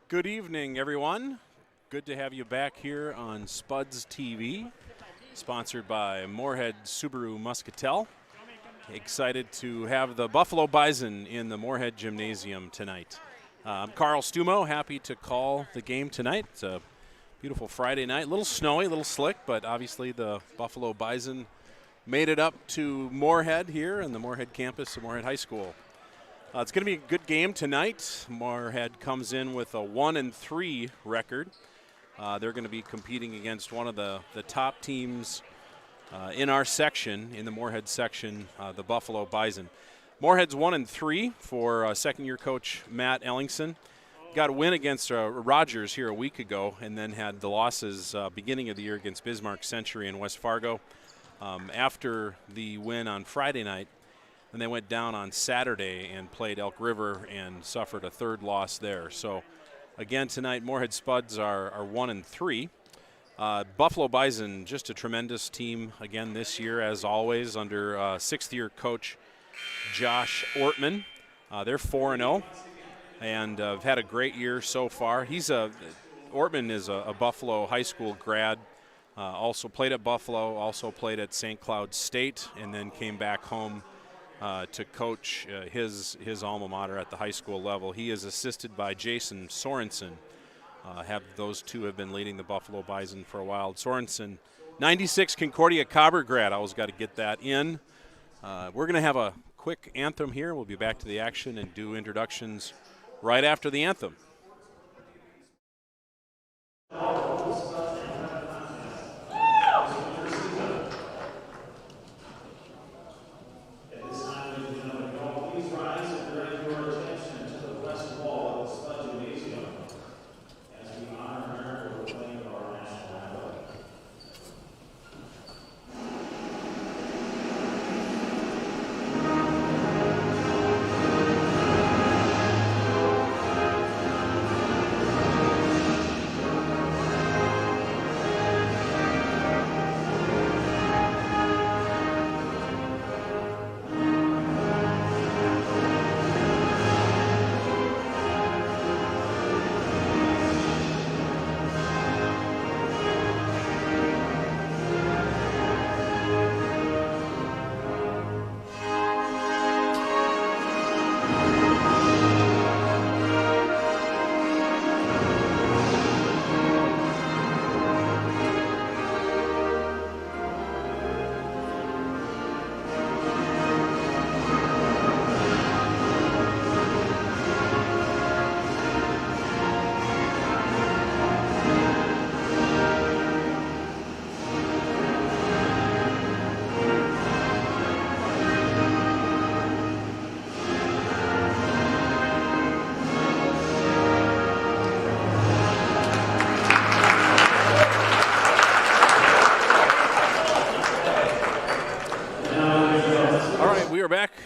Good evening, everyone. Good to have you back here on Spuds TV, sponsored by Moorhead Subaru Muscatel. Excited to have the Buffalo Bison in the Moorhead Gymnasium tonight. I'm Carl Stumo, happy to call the game tonight. It's a beautiful Friday night, a little snowy, a little slick, but obviously the Buffalo Bison made it up to Moorhead here in the Moorhead campus of Moorhead High School. It's going to be a good game tonight. Moorhead comes in with a 1-3 record. They're going to be competing against one of the top teams in our section, in the Moorhead section, the Buffalo Bison. Moorhead's 1-3 for second-year coach Matt Ellingson. Got a win against Rogers here a week ago, and then had the losses beginning of the year against Bismarck Century and West Fargo. After the win on Friday night, and they went down on Saturday and played Elk River and suffered a third loss there. So again tonight, Moorhead Spuds are 1-3. Buffalo Bison, just a tremendous team again this year, as always, under sixth-year coach Josh Ortman. They're 4-0 and have had a great year so far. Ortman is a Buffalo high school grad. Also played at Buffalo, also played at St. Cloud State, and then came back home to coach his alma mater at the high school level. He is assisted by Jason Sorensen. Those two have been leading the Buffalo Bison for a while. Sorensen, 96 Concordia Cobber grad. I always got to get that in. We're going to have a quick anthem here. We'll be back to the action and do introductions right after the anthem.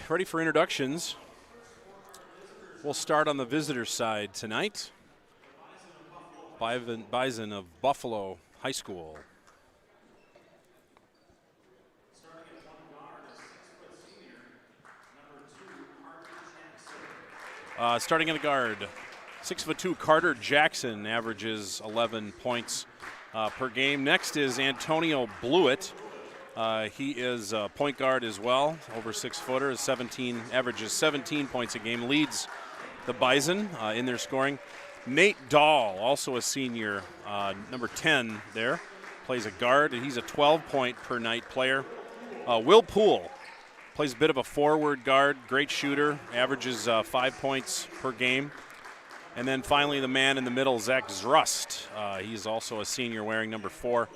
Ready for introductions. We'll start on the visitor side tonight. Bison of Buffalo High School. Starting in the guard, 6'2" Carter Jackson averages 11 points per game. Next is Antonio Blewett. He is a point guard as well, over 6-footer, averages 17 points a game, leads the Bison in their scoring. Nate Dahl, also a senior, number 10 there, plays a guard, and he's a 12-point per night player. Will Poole plays a bit of a forward guard, great shooter, averages 5 points per game. And then finally the man in the middle, Zach Zrust. He's also a senior wearing number 4.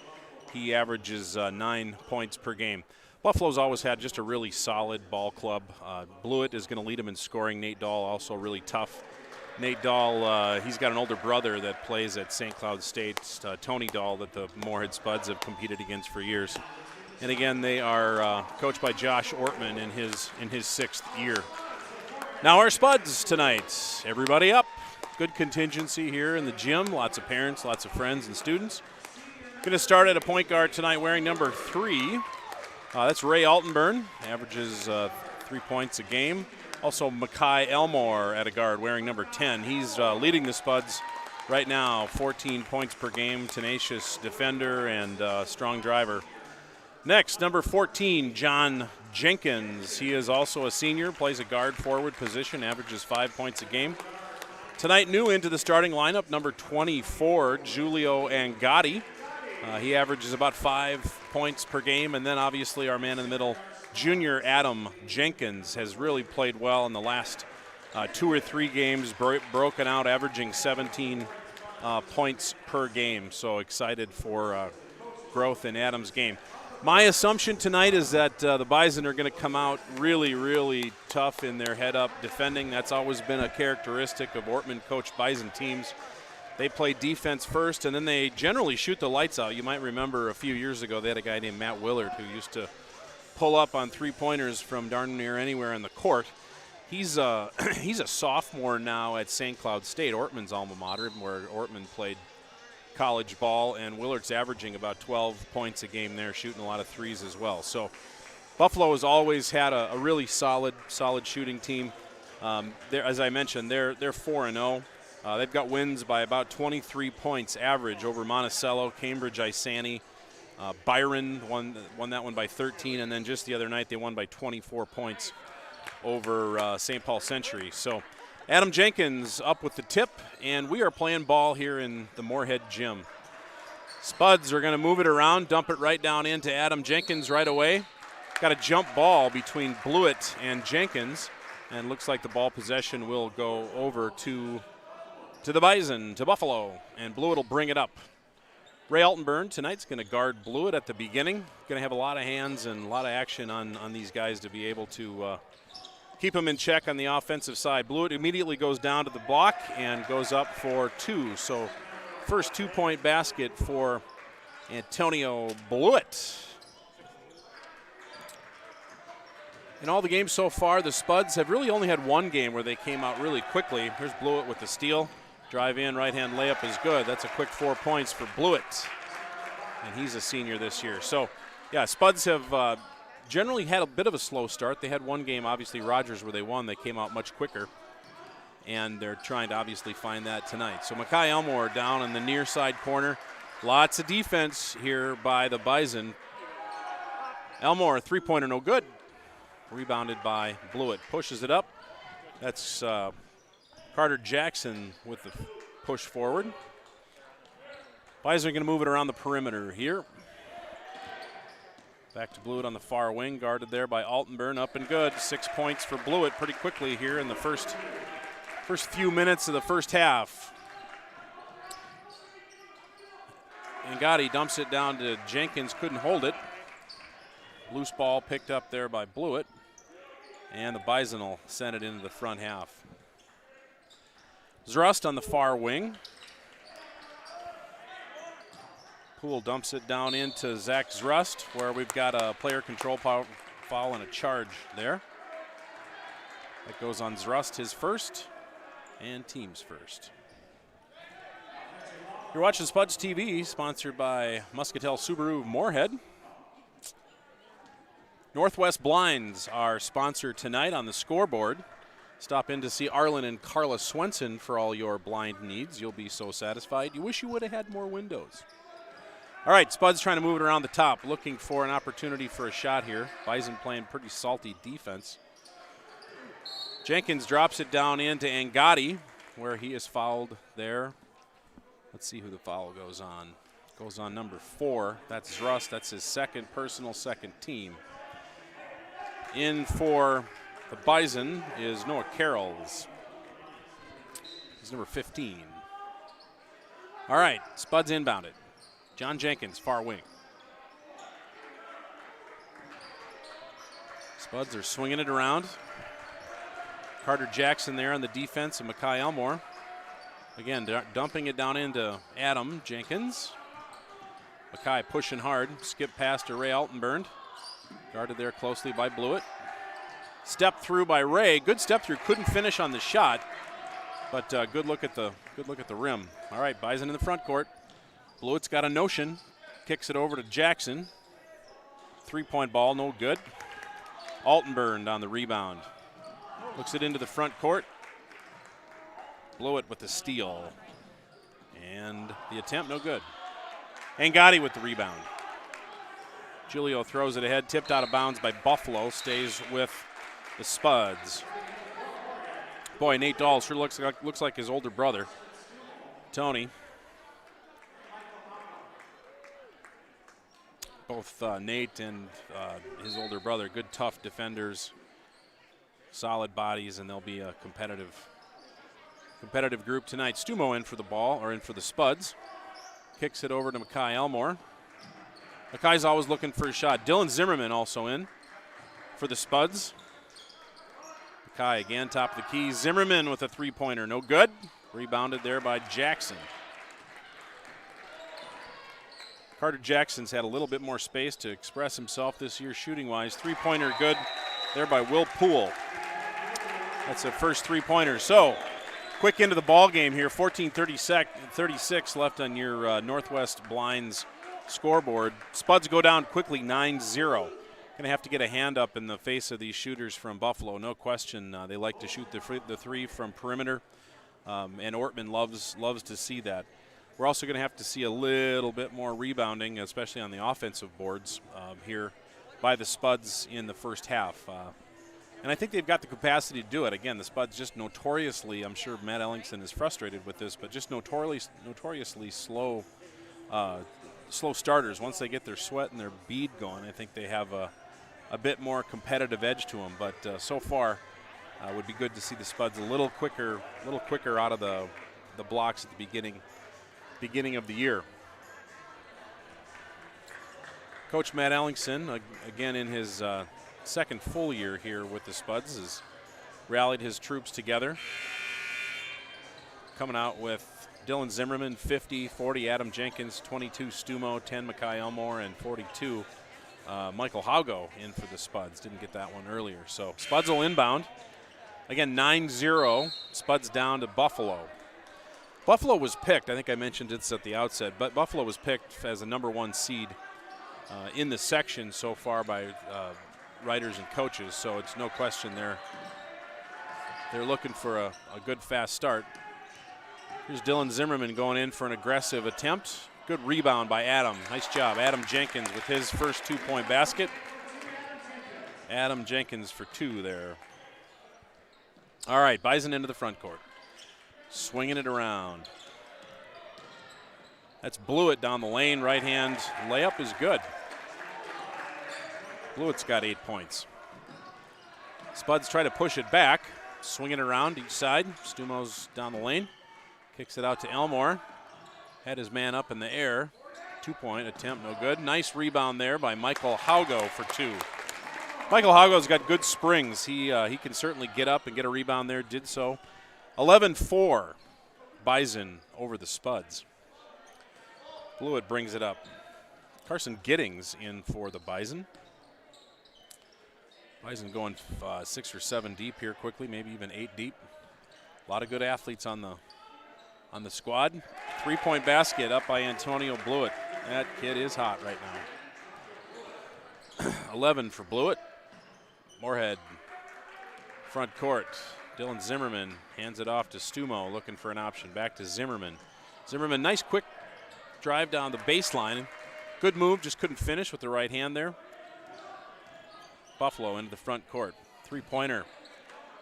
He averages 9 points per game. Buffalo's always had just a really solid ball club. Blewett is going to lead him in scoring. Nate Dahl also really tough. Nate Dahl, he's got an older brother that plays at St. Cloud State, Tony Dahl, that the Moorhead Spuds have competed against for years. And again, they are coached by Josh Ortman in his 6th year. Now our Spuds tonight. Everybody up. Good contingency here in the gym. Lots of parents, lots of friends and students. Going to start at a point guard tonight wearing number 3. That's Ray Altenburn, averages 3 points a game. Also Makai Elmore at a guard wearing number 10. He's leading the Spuds right now, 14 points per game, tenacious defender and strong driver. Next, number 14, John Jenkins. He is also a senior, plays a guard forward position, averages 5 points a game. Tonight, new into the starting lineup, number 24, Giulio Angotti. He averages about 5 points per game, and then obviously our man in the middle, junior Adam Jenkins, has really played well in the last 2 or 3 games, broken out, averaging 17 points per game. So excited for growth in Adam's game. My assumption tonight is that the Bison are going to come out really, really tough in their head-up defending. That's always been a characteristic of Ortman-coached Bison teams. They play defense first, and then they generally shoot the lights out. You might remember a few years ago they had a guy named Matt Willard who used to pull up on three-pointers from darn near anywhere in the court. He's a sophomore now at St. Cloud State, Ortman's alma mater, where Ortman played college ball, and Willard's averaging about 12 points a game there, shooting a lot of threes as well. So Buffalo has always had a really solid shooting team. As I mentioned, they're 4-0. They've got wins by about 23 points average over Monticello, Cambridge, Isani. Byron won that one by 13, and then just the other night they won by 24 points over St. Paul Century. So Adam Jenkins up with the tip, and we are playing ball here in the Moorhead gym. Spuds are going to move it around, dump it right down into Adam Jenkins right away. Got a jump ball between Blewett and Jenkins, and looks like the ball possession will go over to the Bison, to Buffalo, and Blewett will bring it up. Ray Altenburn tonight's going to guard Blewett at the beginning. Going to have a lot of hands and a lot of action on these guys to be able to keep them in check on the offensive side. Blewett immediately goes down to the block and goes up for 2. So first 2-point basket for Antonio Blewett. In all the games so far, the Spuds have really only had one game where they came out really quickly. Here's Blewett with the steal. Drive in, right-hand layup is good. That's a quick 4 points for Blewett. And he's a senior this year. So, yeah, Spuds have generally had a bit of a slow start. They had one game, obviously, Rogers, where they won. They came out much quicker. And they're trying to obviously find that tonight. So Makai Elmore down in the near side corner. Lots of defense here by the Bison. Elmore, three-pointer, no good. Rebounded by Blewett. Pushes it up. That's Carter Jackson with the push forward. Bison are going to move it around the perimeter here. Back to Blewett on the far wing, guarded there by Altenburn. Up and good. 6 points for Blewett pretty quickly here in the first few minutes of the first half. Angotti dumps it down to Jenkins, couldn't hold it. Loose ball picked up there by Blewett. And the Bison will send it into the front half. Zrust on the far wing. Poole dumps it down into Zach Zrust, where we've got a player control foul and a charge there. That goes on Zrust, his first, and team's first. You're watching Spuds TV, sponsored by Muscatel Subaru Moorhead. Northwest Blinds are sponsor tonight on the scoreboard. Stop in to see Arlen and Carla Swenson for all your blind needs. You'll be so satisfied. You wish you would have had more windows. All right, Spuds trying to move it around the top, looking for an opportunity for a shot here. Bison playing pretty salty defense. Jenkins drops it down into Angotti, where he is fouled there. Let's see who the foul goes on. Goes on number 4. That's Zrust. That's his personal second team. In for the Bison is Noah Carrolls. He's number 15. All right, Spuds inbounded. John Jenkins, far wing. Spuds are swinging it around. Carter Jackson there on the defense and Makai Elmore. Again, dumping it down into Adam Jenkins. Makai pushing hard. Skip past to Ray Altenburn. Guarded there closely by Blewett. Step through by Ray. Good step through. Couldn't finish on the shot, but good look at the rim. All right, Bison in the front court. Blewett's got a notion. Kicks it over to Jackson. 3-point ball, no good. Altenburn on the rebound. Looks it into the front court. Blewett with the steal. And the attempt, no good. Angotti with the rebound. Julio throws it ahead, tipped out of bounds by Buffalo, stays with the Spuds. Boy, Nate Dahl sure looks like his older brother, Tony. Both Nate and his older brother, good tough defenders, solid bodies, and they'll be a competitive group tonight. Stumo in for the ball, or in for the Spuds. Kicks it over to Makai Elmore. Makai's always looking for a shot. Dylan Zimmerman also in for the Spuds. Makai again, top of the key. Zimmerman with a three-pointer, no good. Rebounded there by Jackson. Carter Jackson's had a little bit more space to express himself this year shooting-wise. Three-pointer good there by Will Poole. That's the first three-pointer. So, quick into the ball game here. 14:36 left on your Northwest Blinds scoreboard. Spuds go down quickly, 9-0. Going to have to get a hand up in the face of these shooters from Buffalo. No question, they like to shoot the three from perimeter, and Ortman loves to see that. We're also going to have to see a little bit more rebounding, especially on the offensive boards here by the Spuds in the first half. And I think they've got the capacity to do it. Again, the Spuds just notoriously, I'm sure Matt Ellingson is frustrated with this, but just notoriously slow starters. Once they get their sweat and their bead going, I think they have a bit more competitive edge to them. But so far, would be good to see the Spuds a little quicker out of the blocks at the beginning of the year. Coach Matt Ellingson, again in his second full year here with the Spuds, has rallied his troops together. Coming out with Dylan Zimmerman, 50, 40 Adam Jenkins, 22 Stumo, 10 Makai Elmore, and 42 Michael Haugo in for the Spuds. Didn't get that one earlier. So Spuds will inbound. Again, 9-0, Spuds down to Buffalo. Buffalo was picked, I think I mentioned this at the outset, but Buffalo was picked as a #1 seed in the section so far by writers and coaches, so it's no question they're looking for a good fast start. Here's Dylan Zimmerman going in for an aggressive attempt. Good rebound by Adam. Nice job. Adam Jenkins with his first two-point basket. Adam Jenkins for two there. All right, Bison into the front court. Swinging it around. That's Blewett down the lane. Right hand layup is good. Blewett's got 8 points. Spuds try to push it back. Swing it around each side. Stumo's down the lane. Kicks it out to Elmore. Had his man up in the air. 2-point attempt, no good. Nice rebound there by Michael Haugo for two. Michael Haugo's got good springs. He can certainly get up and get a rebound there. Did so. 11-4, Bison over the Spuds. Blewett brings it up. Carson Giddings in for the Bison. Bison going 6 or 7 deep here quickly, maybe even 8 deep. A lot of good athletes on the squad. 3-point basket up by Antonio Blewett. That kid is hot right now. 11 for Blewett. Moorhead, front court. Dylan Zimmerman hands it off to Stumo, looking for an option. Back to Zimmerman. Zimmerman, nice quick drive down the baseline. Good move, just couldn't finish with the right hand there. Buffalo into the front court. 3-pointer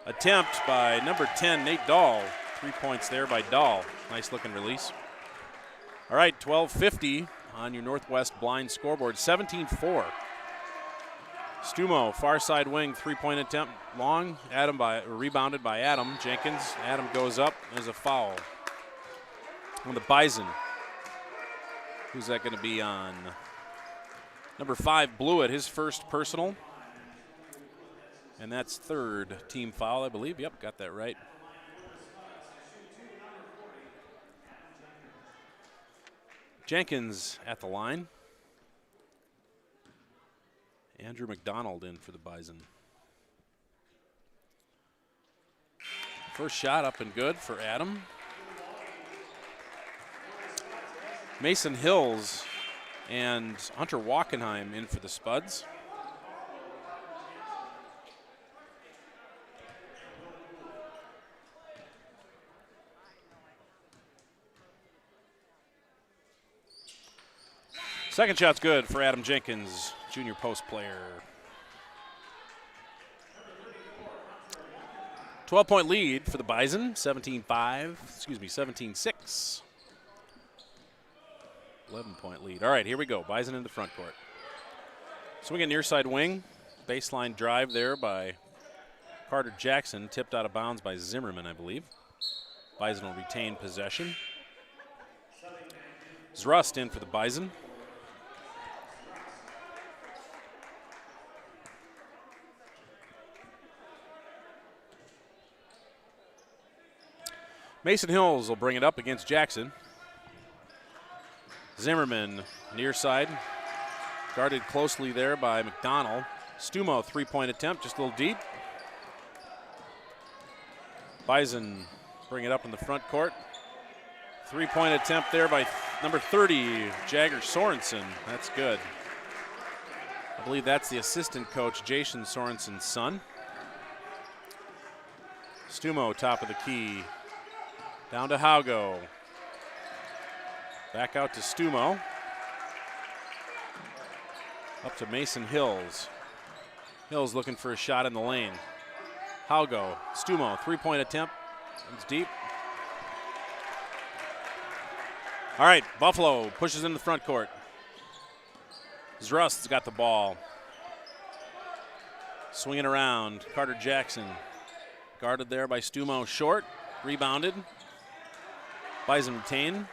attempt by number 10, Nate Dahl. 3 points there by Dahl. Nice looking release. All right, 12:50 on your Northwest Blind scoreboard. 17-4. Stumo, far side wing, 3-point attempt, long. Rebounded by Adam Jenkins. Adam goes up. There's a foul on the Bison. Who's that going to be on? Number 5, Blewett, his first personal. And that's third team foul, I believe. Yep, got that right. Jenkins at the line. Andrew McDonald in for the Bison. First shot up and good for Adam. Mason Hills and Hunter Wackenheim in for the Spuds. Second shot's good for Adam Jenkins, junior post player. 12-point lead for the Bison, 17-6. 11-point lead. All right, here we go. Bison in the front court. Swinging near side wing. Baseline drive there by Carter Jackson, tipped out of bounds by Zimmerman, I believe. Bison will retain possession. Zrust in for the Bison. Mason Hills will bring it up against Jackson. Zimmerman near side, guarded closely there by McDonald. Stumo, three-point attempt, just a little deep. Bison bring it up in the front court. Three-point attempt there by number 30, Jagger Sorensen. That's good. I believe that's the assistant coach, Jason Sorensen's son. Stumo, top of the key. Down to Haugo. Back out to Stumo. Up to Mason Hills. Hills looking for a shot in the lane. Haugo, Stumo, three-point attempt. It's deep. All right, Buffalo pushes in the front court. Zrust's got the ball. Swinging around, Carter Jackson. Guarded there by Stumo, short, rebounded. Bison retain.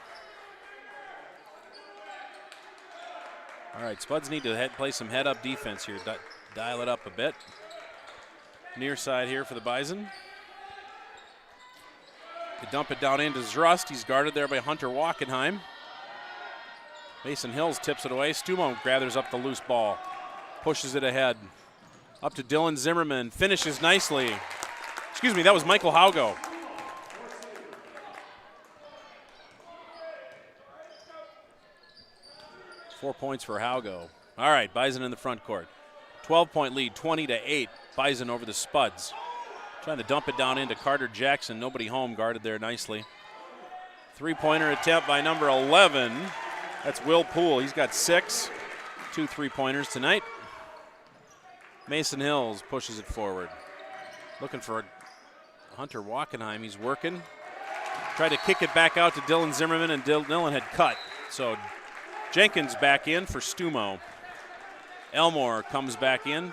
All right, Spuds need to play some head-up defense here, dial it up a bit. Near side here for the Bison. They dump it down into Zrust. He's guarded there by Hunter Wackenheim. Mason Hills tips it away. Stumo gathers up the loose ball, pushes it ahead. Up to Dylan Zimmerman, finishes nicely. Excuse me, that was Michael Haugo. Four points for Haugo. All right, Bison in the front court. 12-point lead, 20-8. Bison over the Spuds. Trying to dump it down into Carter Jackson. Nobody home, guarded there nicely. Three-pointer attempt by number 11. That's Will Poole. He's got 6. 2 three-pointers tonight. Mason Hills pushes it forward. Looking for Hunter Wackenheim. He's working. Tried to kick it back out to Dylan Zimmerman, and Dylan had cut. So Jenkins back in for Stumo. Elmore comes back in.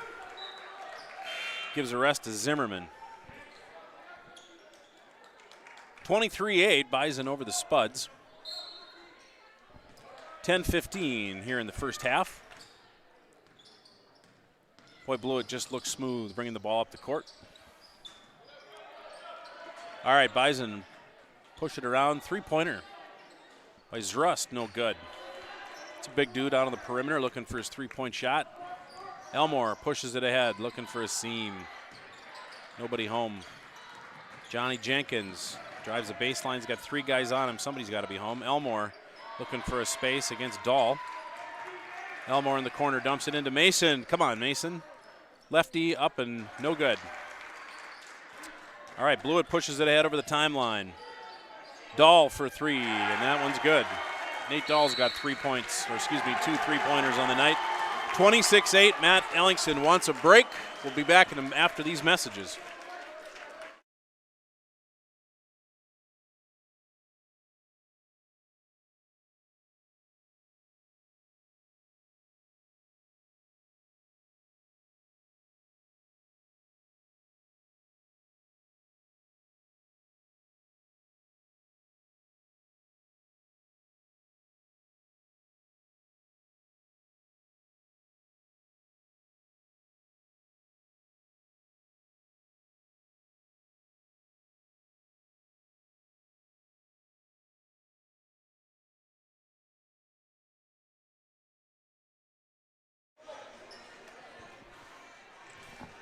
Gives a rest to Zimmerman. 23-8, Bison over the Spuds. 10-15 here in the first half. Boy, Blewett just looks smooth, bringing the ball up the court. All right, Bison push it around. Three-pointer by Zrust, no good. It's a big dude out on the perimeter looking for his three-point shot. Elmore pushes it ahead, looking for a seam. Nobody home. Johnny Jenkins drives the baseline. He's got 3 guys on him. Somebody's got to be home. Elmore looking for a space against Dahl. Elmore in the corner dumps it into Mason. Come on, Mason. Lefty up and no good. All right, Blewett pushes it ahead over the timeline. Dahl for 3, and that one's good. Nate Dahl's got 3 points, or excuse me, 2 three-pointers on the night. 26-8, Matt Ellingson wants a break. We'll be back after these messages.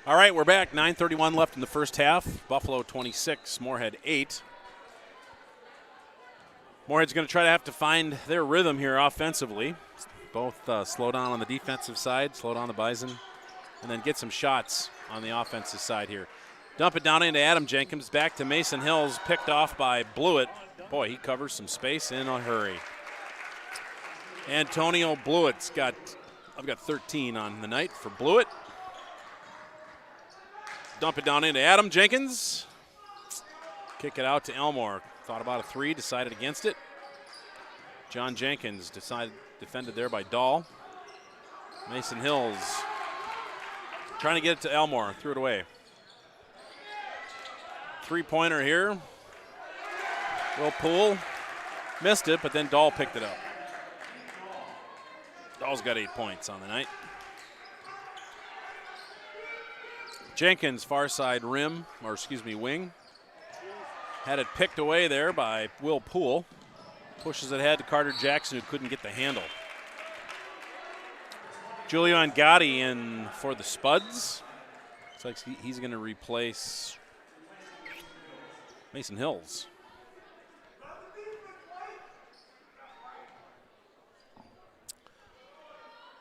All right, we're back. 9:31 left in the first half. Buffalo 26, Moorhead 8. Moorhead's going to try to have to find their rhythm here offensively. Both slow down on the defensive side, slow down the Bison, and then get some shots on the offensive side here. Dump it down into Adam Jenkins, back to Mason Hills, picked off by Blewett. Boy, he covers some space in a hurry. Antonio Blewett's got, I've got 13 on the night for Blewett. Dump it down into Adam Jenkins. Kick it out to Elmore. Thought about a three, decided against it. John Jenkins defended there by Dahl. Mason Hills trying to get it to Elmore, threw it away. Three-pointer here. Will Poole missed it, but then Dahl picked it up. Dahl's got 8 points on the night. Jenkins, far side rim, or excuse me, wing. Had it picked away there by Will Poole. Pushes it ahead to Carter Jackson, who couldn't get the handle. Julian Gotti in for the Spuds. Looks like he's going to replace Mason Hills.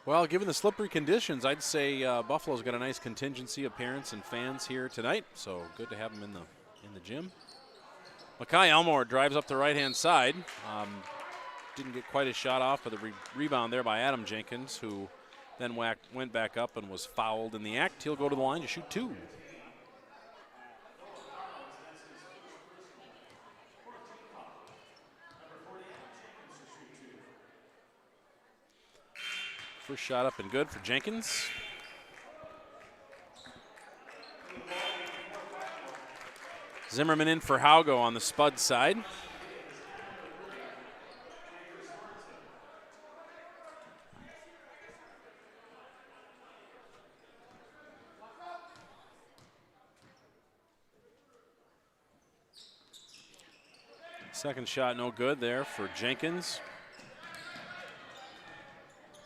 Well, given the slippery conditions, I'd say Buffalo's got a nice contingency of parents and fans here tonight, so good to have them in the gym. Makai Elmore drives up the right-hand side. Didn't get quite a shot off, but the rebound there by Adam Jenkins, who then went back up and was fouled in the act. He'll go to the line to shoot two. First shot up and good for Jenkins. Zimmerman in for Haugo on the Spud side. Second shot no good there for Jenkins.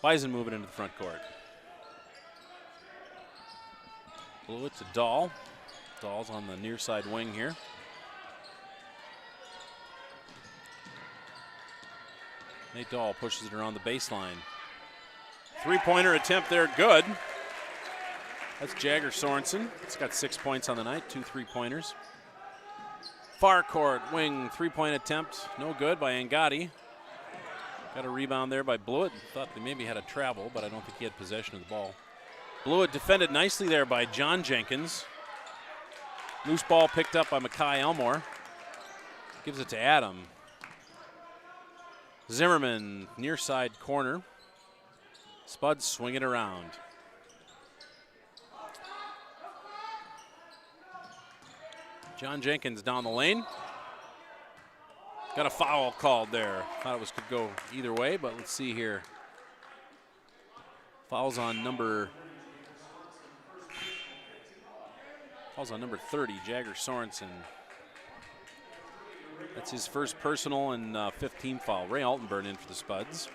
Bison moving into the front court. Blew it to Dahl. Dahl's on the near side wing here. Nate Dahl pushes it around the baseline. Three-pointer attempt there, good. That's Jagger Sorensen. He's got 6 points on the night, 2 three-pointers. Far court, wing, three-point attempt, no good by Angadi. Got a rebound there by Blewett. Thought they maybe had a travel, but I don't think he had possession of the ball. Blewett defended nicely there by John Jenkins. Loose ball picked up by Makai Elmore. Gives it to Adam. Zimmerman, near side corner. Spuds swing it around. John Jenkins down the lane. Got a foul called there. Thought it could go either way, but let's see here. Fouls on number 30, Jagger Sorensen. That's his first personal and 15th foul. Ray Altenburn in for the Spuds.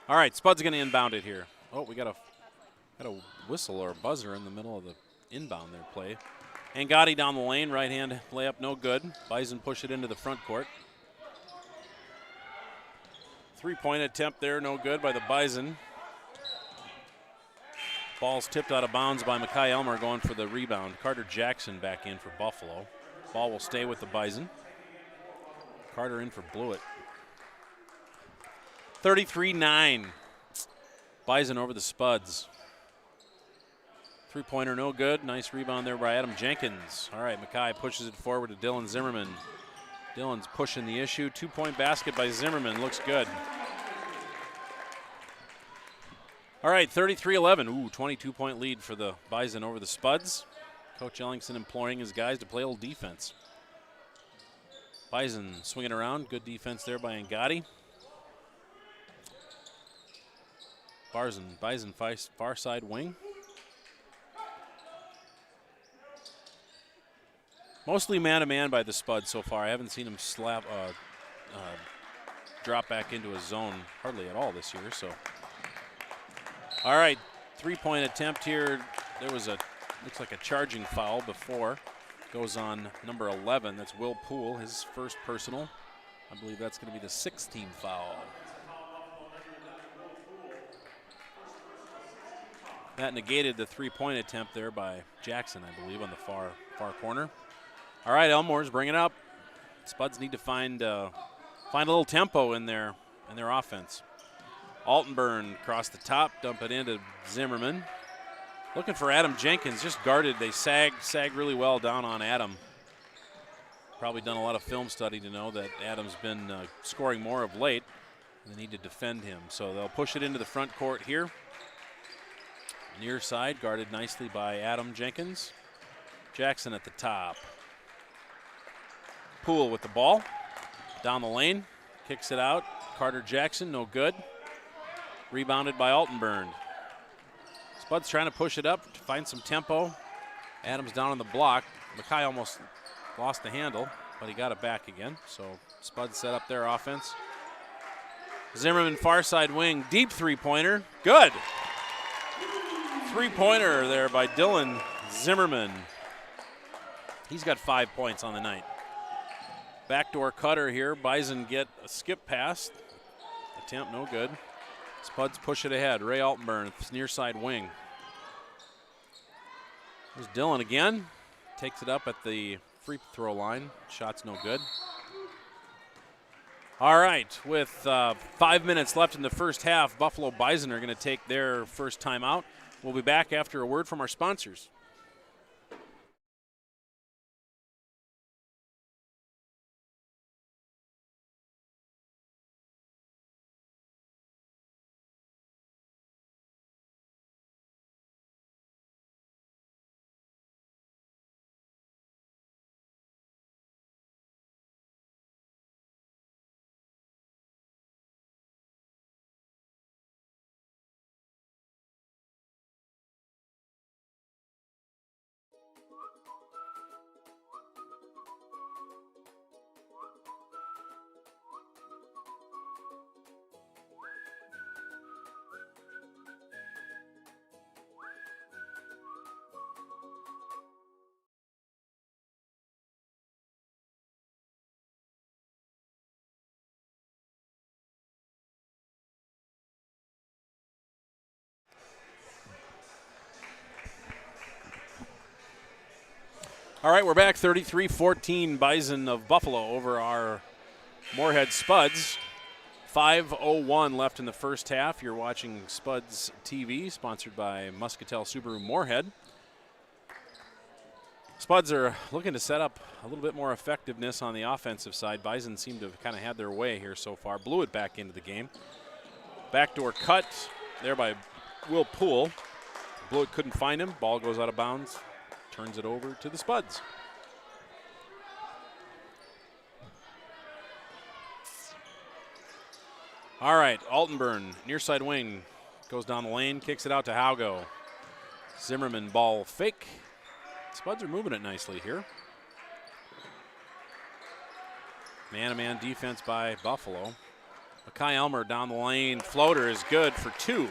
All right, Spuds going to inbound it here. Oh, we got a whistle or a buzzer in the middle of the inbound there play. Angadi down the lane, right hand layup, no good. Bison push it into the front court. Three-point attempt there, no good by the Bison. Ball's tipped out of bounds by Makai Elmer going for the rebound. Carter Jackson back in for Buffalo. Ball will stay with the Bison. Carter in for Blewett. 33-9. Bison over the Spuds. Three-pointer no good. Nice rebound there by Adam Jenkins. All right, Makai pushes it forward to Dylan Zimmerman. Dylan's pushing the issue. Two-point basket by Zimmerman. Looks good. All right, 33-11. Ooh, 22-point lead for the Bison over the Spuds. Coach Ellingson imploring his guys to play a little defense. Bison swinging around. Good defense there by Angadi. Bison far side wing. Mostly man-to-man by the Spuds so far. I haven't seen him drop back into a zone hardly at all this year. So, all right, three-point attempt here. There was looks like a charging foul before. Goes on number 11. That's Will Poole, his first personal. I believe that's going to be the 6th-team foul. That negated the three-point attempt there by Jackson, I believe, on the far corner. All right, Elmore's bringing it up. Spuds need to find a little tempo in their offense. Altenburn across the top, dump it into Zimmerman. Looking for Adam Jenkins, just guarded. They sag really well down on Adam. Probably done a lot of film study to know that Adam's been scoring more of late. They need to defend him, so they'll push it into the front court here. Near side, guarded nicely by Adam Jenkins. Jackson at the top. Poole with the ball. Down the lane, kicks it out. Carter Jackson, no good. Rebounded by Altenburn. Spuds trying to push it up to find some tempo. Adams down on the block. Mackay almost lost the handle, but he got it back again. So Spuds set up their offense. Zimmerman far side wing, deep three-pointer, good. Three-pointer there by Dylan Zimmerman. He's got 5 points on the night. Backdoor cutter here. Bison get a skip pass. Attempt no good. Spuds push it ahead. Ray Altenburn, near side wing. There's Dylan again. Takes it up at the free throw line. Shot's no good. All right, with 5 minutes left in the first half, Buffalo Bison are going to take their first timeout. We'll be back after a word from our sponsors. All right, we're back 33-14 Bison of Buffalo over our Moorhead Spuds. 5:01 left in the first half. You're watching Spuds TV, sponsored by Muscatel Subaru Moorhead. Spuds are looking to set up a little bit more effectiveness on the offensive side. Bison seem to have kind of had their way here so far. Blew it back into the game. Backdoor cut there by Will Poole. Blew it, couldn't find him. Ball goes out of bounds. Turns it over to the Spuds. All right, Altenburn, near side wing, goes down the lane, kicks it out to Haugo. Zimmerman ball fake. Spuds are moving it nicely here. Man-to-man defense by Buffalo. Mackay Elmer down the lane, floater is good for two.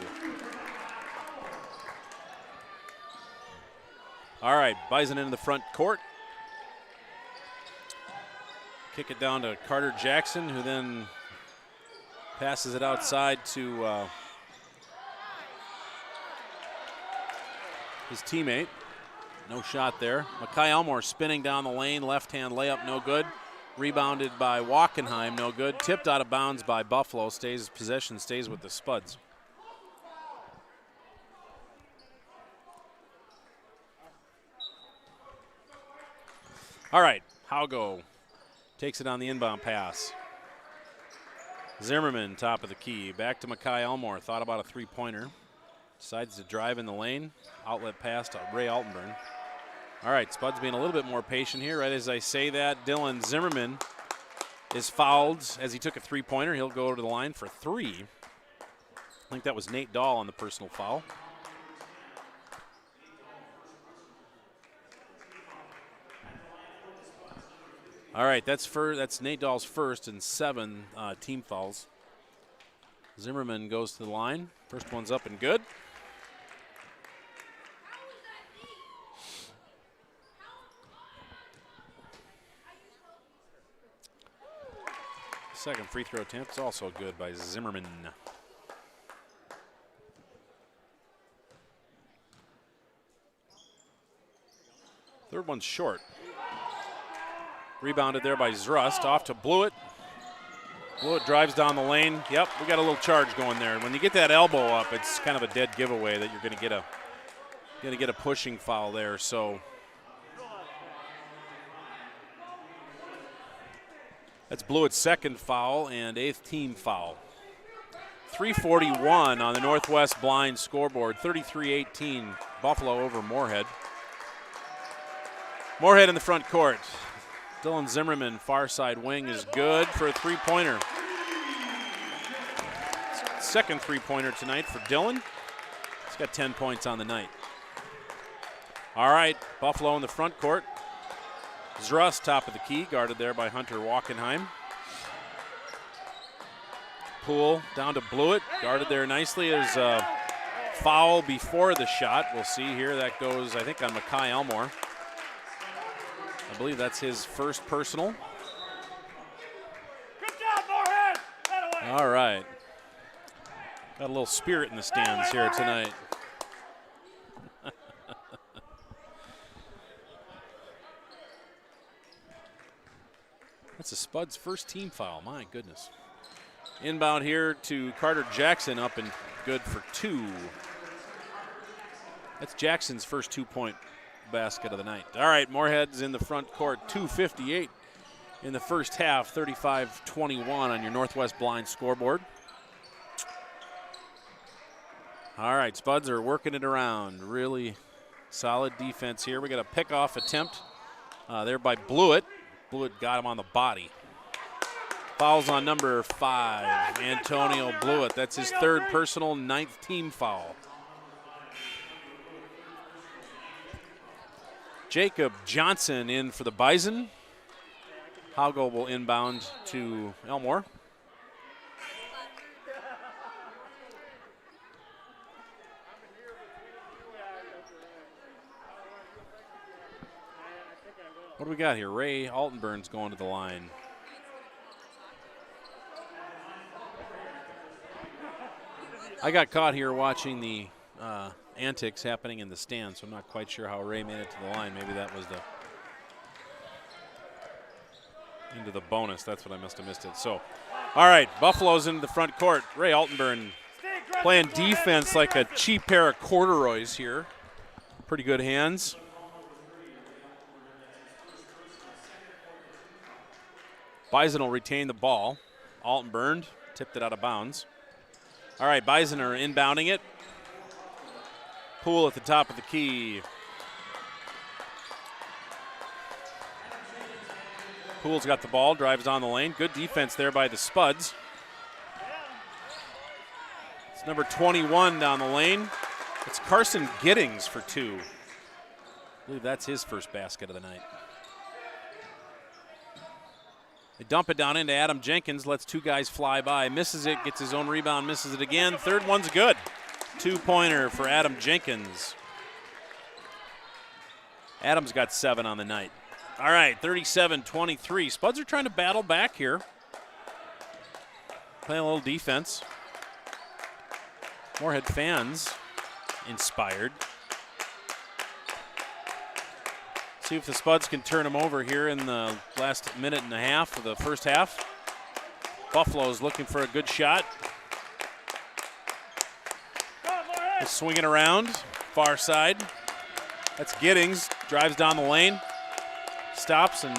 All right, Bison into the front court. Kick it down to Carter Jackson, who then passes it outside to his teammate. No shot there. Mackay Elmore spinning down the lane, left-hand layup, no good. Rebounded by Wackenheim, no good. Tipped out of bounds by Buffalo. Possession stays with the Spuds. All right, Haugo takes it on the inbound pass. Zimmerman, top of the key. Back to Mackay Elmore. Thought about a three-pointer. Decides to drive in the lane. Outlet pass to Ray Altenburn. All right, Spuds being a little bit more patient here. Right as I say that, Dylan Zimmerman is fouled as he took a three-pointer. He'll go to the line for three. I think that was Nate Dahl on the personal foul. All right, that's Nate Dahl's first and 7 team fouls. Zimmerman goes to the line. First one's up and good. Second free throw attempt is also good by Zimmerman. Third one's short. Rebounded there by Zrust. Off to Blewett. Blewett drives down the lane. Yep, we got a little charge going there. When you get that elbow up, it's kind of a dead giveaway that you're going to get a pushing foul there. So that's Blewett's second foul and 8th team foul. 3:41 on the Northwest Blind scoreboard. 33-18, Buffalo over Moorhead. Moorhead in the front court. Dylan Zimmerman, far side wing, is good for a three-pointer. Second three-pointer tonight for Dylan. He's got 10 points on the night. All right, Buffalo in the front court. Zrust, top of the key, guarded there by Hunter Walkenheim. Poole down to Blewett, guarded there nicely. There's a foul before the shot. We'll see here. That goes, I think, on Makai Elmore. I believe that's his first personal. Good job, Moorhead. All right. Got a little spirit in the stands here tonight. That's a Spud's first team foul, my goodness. Inbound here to Carter Jackson, up and good for 2. That's Jackson's first 2-point basket of the night. All right, Moorhead's in the front court, 2:58 in the first half, 35-21 on your Northwest Blind scoreboard. All right, Spuds are working it around. Really solid defense here. We got a pick-off attempt there by Blewett. Blewett got him on the body. Fouls on number 5, Antonio Blewett. That's his third personal, 9th team foul. Jacob Johnson in for the Bison. Haugo will inbound to Elmore. What do we got here? Ray Altenburn's going to the line. I got caught here watching the antics happening in the stands, so I'm not quite sure how Ray made it to the line. Maybe that was into the bonus. That's what I must have missed it. So, all right, Buffalo's into the front court. Ray Altenburn playing defense like a cheap pair of corduroys here. Pretty good hands. Bison will retain the ball. Altenburn tipped it out of bounds. All right, Bison are inbounding it. Poole at the top of the key. Poole's got the ball, drives on the lane. Good defense there by the Spuds. It's number 21 down the lane. It's Carson Giddings for 2. I believe that's his first basket of the night. They dump it down into Adam Jenkins, lets 2 guys fly by, misses it, gets his own rebound, misses it again. Third one's good. 2-pointer for Adam Jenkins. Adam's got 7 on the night. All right, 37-23. Spuds are trying to battle back here. Playing a little defense. Moorhead fans inspired. See if the Spuds can turn them over here in the last minute and a half of the first half. Buffalo's looking for a good shot. They're swinging around, far side. That's Giddings, drives down the lane, stops and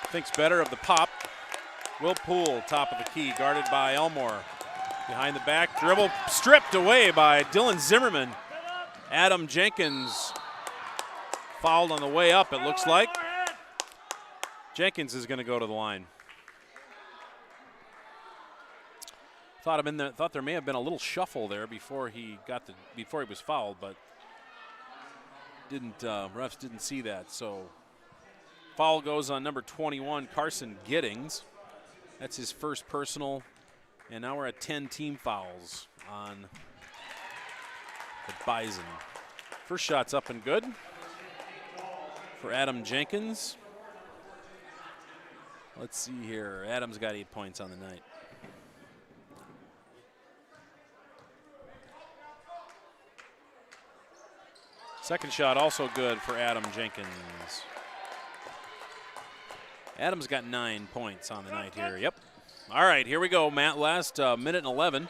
thinks better of the pop. Will Poole, top of the key, guarded by Elmore. Behind the back, dribble stripped away by Dylan Zimmerman. Adam Jenkins fouled on the way up, it looks like. Jenkins is going to go to the line. Thought there may have been a little shuffle there before he was fouled, but refs didn't see that. So foul goes on number 21, Carson Giddings. That's his first personal, and now we're at 10 team fouls on the Bison. First shot's up and good for Adam Jenkins. Let's see here. Adam's got 8 points on the night. Second shot also good for Adam Jenkins. Adams got 9 points on the night here. Yep. All right, here we go, Matt. Last minute and 11.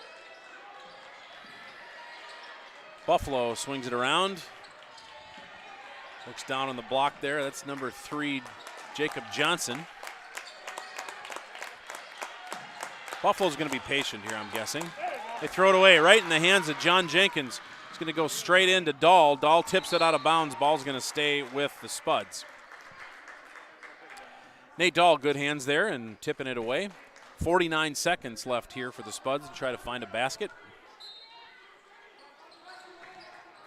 Buffalo swings it around. Looks down on the block there. That's number 3, Jacob Johnson. Buffalo's going to be patient here, I'm guessing. They throw it away right in the hands of John Jenkins. It's going to go straight into Dahl. Dahl tips it out of bounds. Ball's going to stay with the Spuds. Nate Dahl, good hands there and tipping it away. 49 seconds left here for the Spuds to try to find a basket.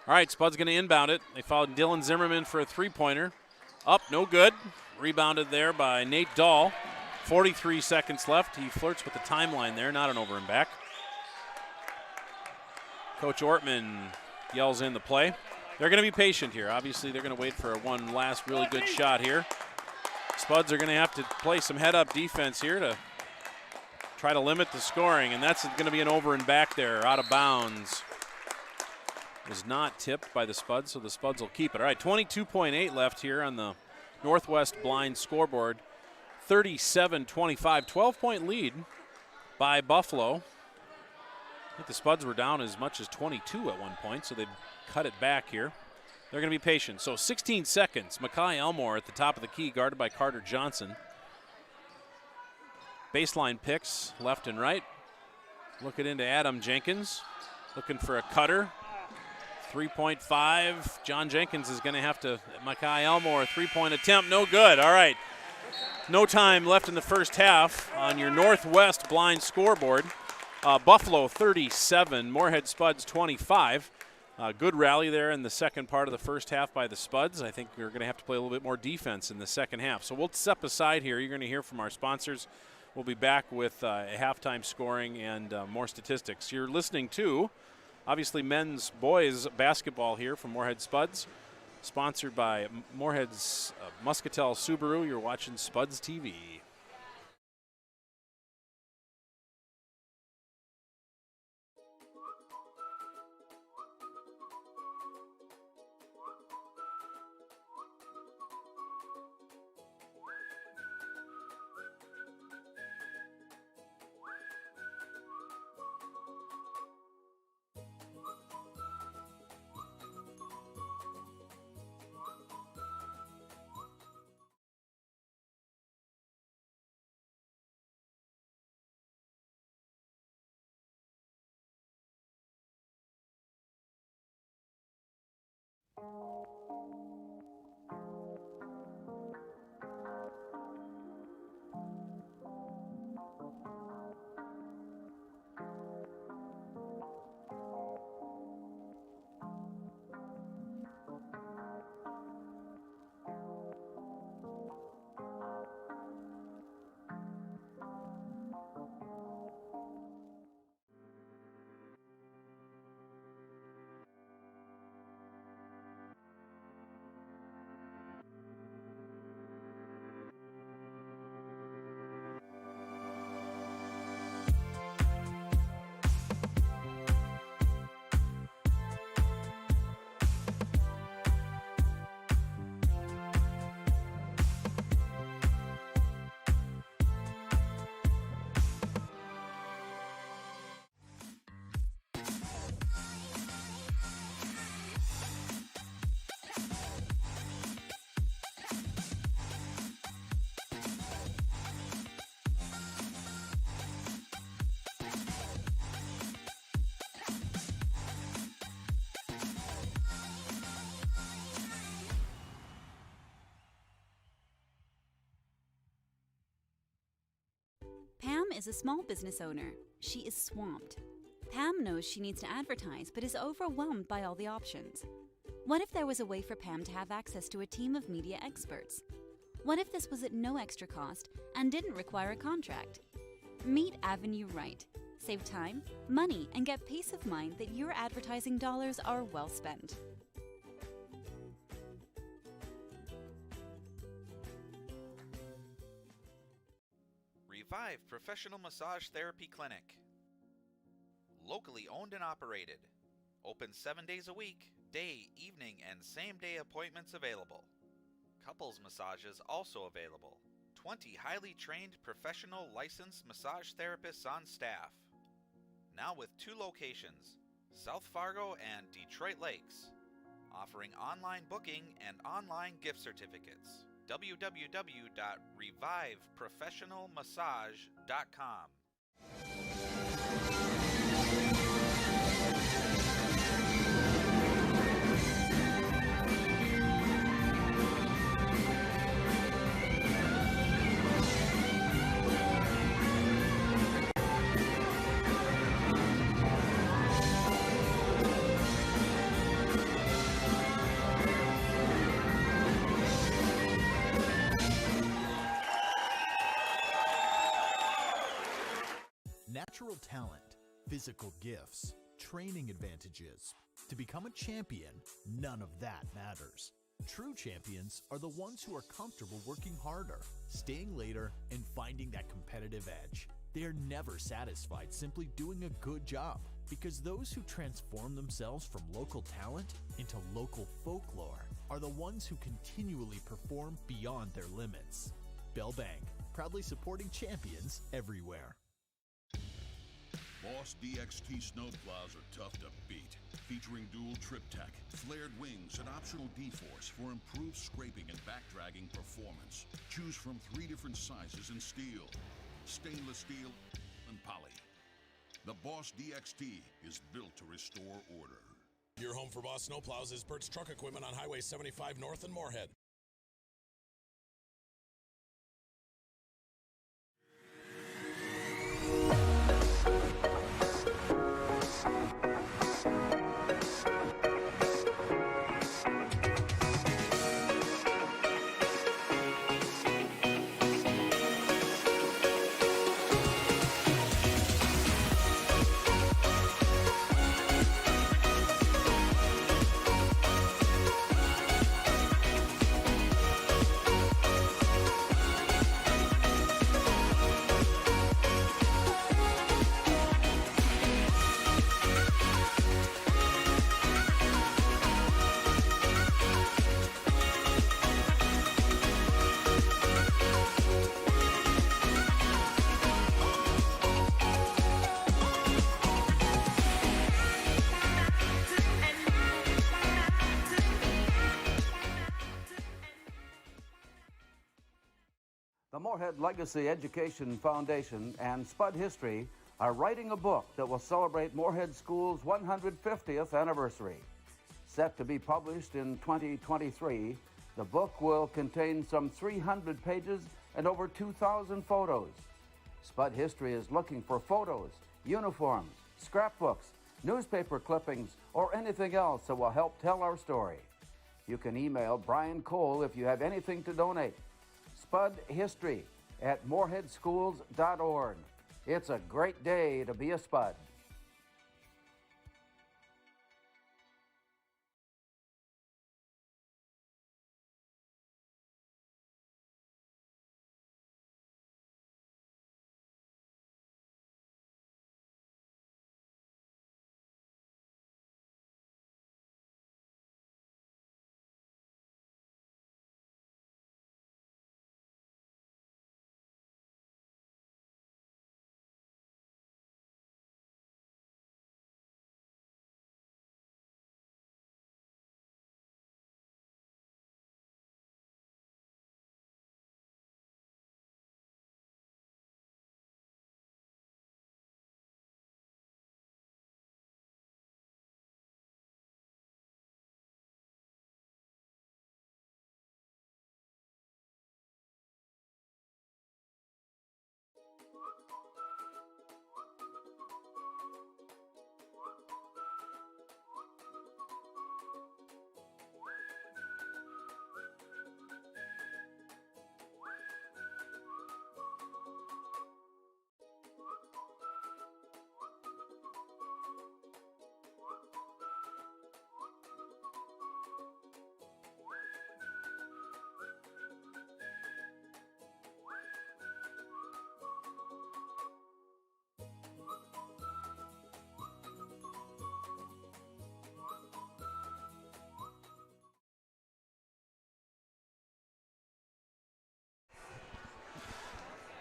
All right, Spuds going to inbound it. They fouled Dylan Zimmerman for a three-pointer. Up, no good. Rebounded there by Nate Dahl. 43 seconds left. He flirts with the timeline there, not an over and back. Coach Ortman yells in the play. They're going to be patient here. Obviously, they're going to wait for one last really good shot here. Spuds are going to have to play some head-up defense here to try to limit the scoring, and that's going to be an over and back there, out of bounds. Was not tipped by the Spuds, so the Spuds will keep it. All right, 22.8 left here on the Northwest Blind scoreboard. 37-25, 12-point lead by Buffalo. I think the Spuds were down as much as 22 at one point, so they've cut it back here. They're going to be patient. So 16 seconds. Makai Elmore at the top of the key, guarded by Carter Johnson. Baseline picks left and right. Looking into Adam Jenkins. Looking for a cutter. 3.5. John Jenkins is going to have to, Makai Elmore, three-point attempt, no good. All right. No time left in the first half on your Northwest Blind scoreboard. Buffalo 37, Moorhead Spuds 25. Good rally there in the second part of the first half by the Spuds. I think we're going to have to play a little bit more defense in the second half. So we'll step aside here. You're going to hear from our sponsors. We'll be back with a halftime scoring and more statistics. You're listening to, obviously, men's boys basketball here from Moorhead Spuds, sponsored by Moorhead's Muscatel Subaru. You're watching Spuds TV. Pam is a small business owner. She is swamped. Pam knows she needs to advertise, but is overwhelmed by all the options. What if there was a way for Pam to have access to a team of media experts? What if this was at no extra cost and didn't require a contract? Meet Avenue Right. Save time, money, and get peace of mind that your advertising dollars are well spent. Revive Professional Massage Therapy Clinic. Locally owned and operated. Open 7 days a week, day, evening, and same-day appointments available. Couples massages also available. 20 highly trained professional licensed massage therapists on staff. Now with 2 locations, South Fargo and Detroit Lakes, offering online booking and online gift certificates. www.reviveprofessionalmassage.com. Natural talent, physical gifts, training advantages. To become a champion, none of that matters. True champions are the ones who are comfortable working harder, staying later, and finding that competitive edge. They are never satisfied simply doing a good job, because those who transform themselves from local talent into local folklore are the ones who continually perform beyond their limits. Bell Bank, proudly supporting champions everywhere. Boss DXT snowplows are tough to beat. Featuring dual trip tech, flared wings, and optional D-force for improved scraping and backdragging performance. Choose from 3 different sizes in steel, stainless steel, and poly. The Boss DXT is built to restore order. Your home for Boss snowplows is Bert's Truck Equipment on Highway 75 North in Moorhead. The Moorhead Legacy Education Foundation and Spud History are writing a book that will celebrate Moorhead School's 150th anniversary. Set to be published in 2023, the book will contain some 300 pages and over 2,000 photos. Spud History is looking for photos, uniforms, scrapbooks, newspaper clippings, or anything else that will help tell our story. You can email Brian Cole if you have anything to donate. Spud History at moorheadschools.org. It's a great day to be a Spud.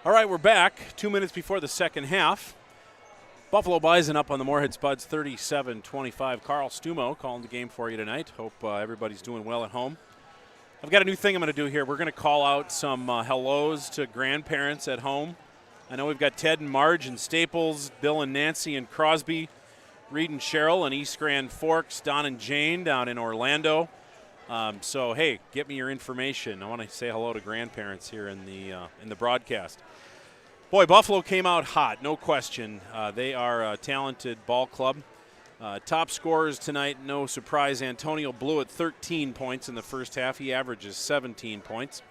All right, we're back 2 minutes before the second half. Buffalo Bison up on the Moorhead Spuds 37-25. Carl Stumo calling the game for you tonight. Hope everybody's doing well at home. I've got a new thing I'm going to do here. We're going to call out some hellos to grandparents at home. I know we've got Ted and Marge and Staples, Bill and Nancy and Crosby, Reed and Cheryl and East Grand Forks, Don and Jane down in Orlando. So, hey, get me your information. I want to say hello to grandparents here in the broadcast. Boy, Buffalo came out hot, no question. They are a talented ball club. Top scorers tonight, no surprise. Antonio Blewett, 13 points in the first half. He averages 17 points.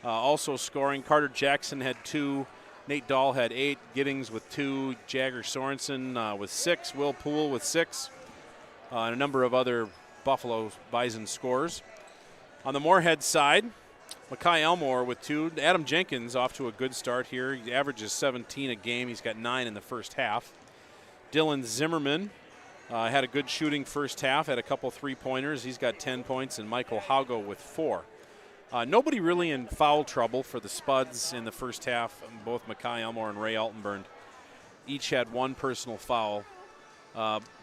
Also scoring, Carter Jackson had 2. Nate Dahl had 8. Giddings with 2. Jagger Sorensen with 6. Will Poole with 6. And a number of other Buffalo Bison scorers. On the Moorhead side, Mackay Elmore with 2. Adam Jenkins off to a good start here. He averages 17 a game. He's got 9 in the first half. Dylan Zimmerman had a good shooting first half, had a couple three-pointers. He's got 10 points, and Michael Haugo with 4. Nobody really in foul trouble for the Spuds in the first half. Both Mackay Elmore and Ray Altenburn each had 1 personal foul.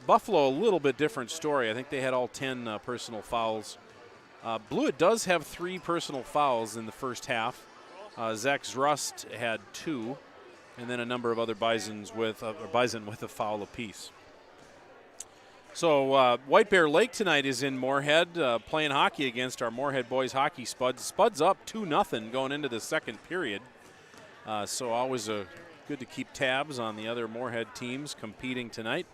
Buffalo, a little bit different story. I think they had all 10 personal fouls. Blewett does have 3 personal fouls in the first half. Zach Zrust had 2, and then a number of other Bison with a foul apiece. So White Bear Lake tonight is in Moorhead playing hockey against our Moorhead boys hockey Spuds. Spuds up 2-0 going into the second period. So always good to keep tabs on the other Moorhead teams competing tonight.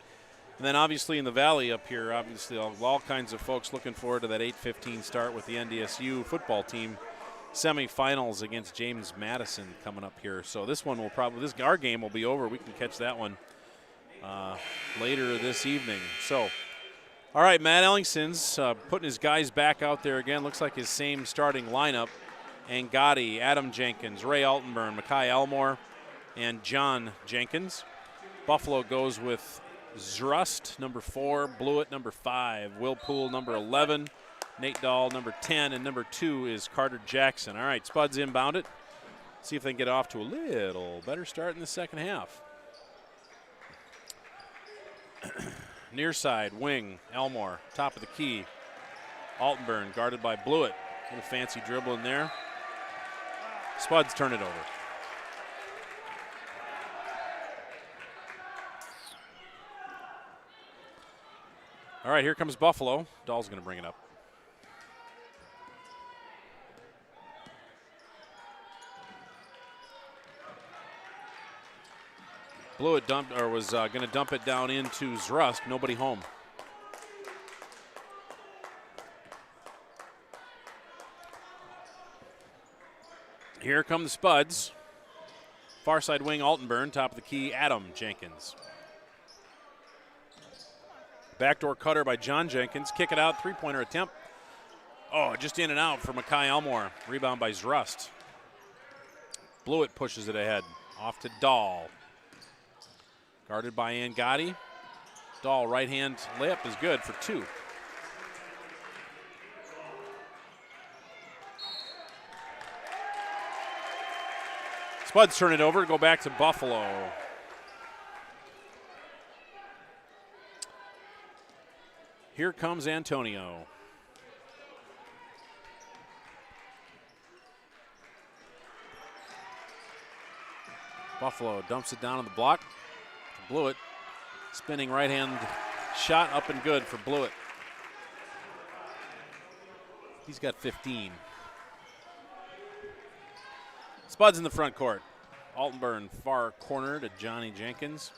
And then obviously in the Valley up here, obviously all kinds of folks looking forward to that 8:15 start with the NDSU football team semifinals against James Madison coming up here. So this one will our game will be over. We can catch that one later this evening. So, all right, Matt Ellingson's putting his guys back out there again. Looks like his same starting lineup. Angotti, Adam Jenkins, Ray Altenburn, Mackay Elmore, and John Jenkins. Buffalo goes with Zrust, number 4, Blewett, number 5, Will Poole, number 11, Nate Dahl, number 10, and number 2 is Carter Jackson. All right, Spuds inbound it. See if they can get off to a little better start in the second half. Near side, wing, Elmore, top of the key. Altenburn guarded by Blewett. A little fancy dribble in there. Spuds turn it over. All right, here comes Buffalo. Dahl's going to bring it up. Blewett was going to dump it down into Zrust. Nobody home. Here come the Spuds. Far side wing Altenburn, top of the key Adam Jenkins. Backdoor cutter by John Jenkins. Kick it out, three-pointer attempt. Oh, just in and out for Mackay Elmore. Rebound by Zrust. Blewett pushes it ahead. Off to Dahl. Guarded by Angotti. Dahl, right-hand layup is good for 2. Spuds turn it over to go back to Buffalo. Here comes Antonio. Buffalo dumps it down on the block. Blewett, spinning right-hand shot up and good for Blewett. He's got 15. Spuds in the front court. Altenburn far corner to Johnny Jenkins.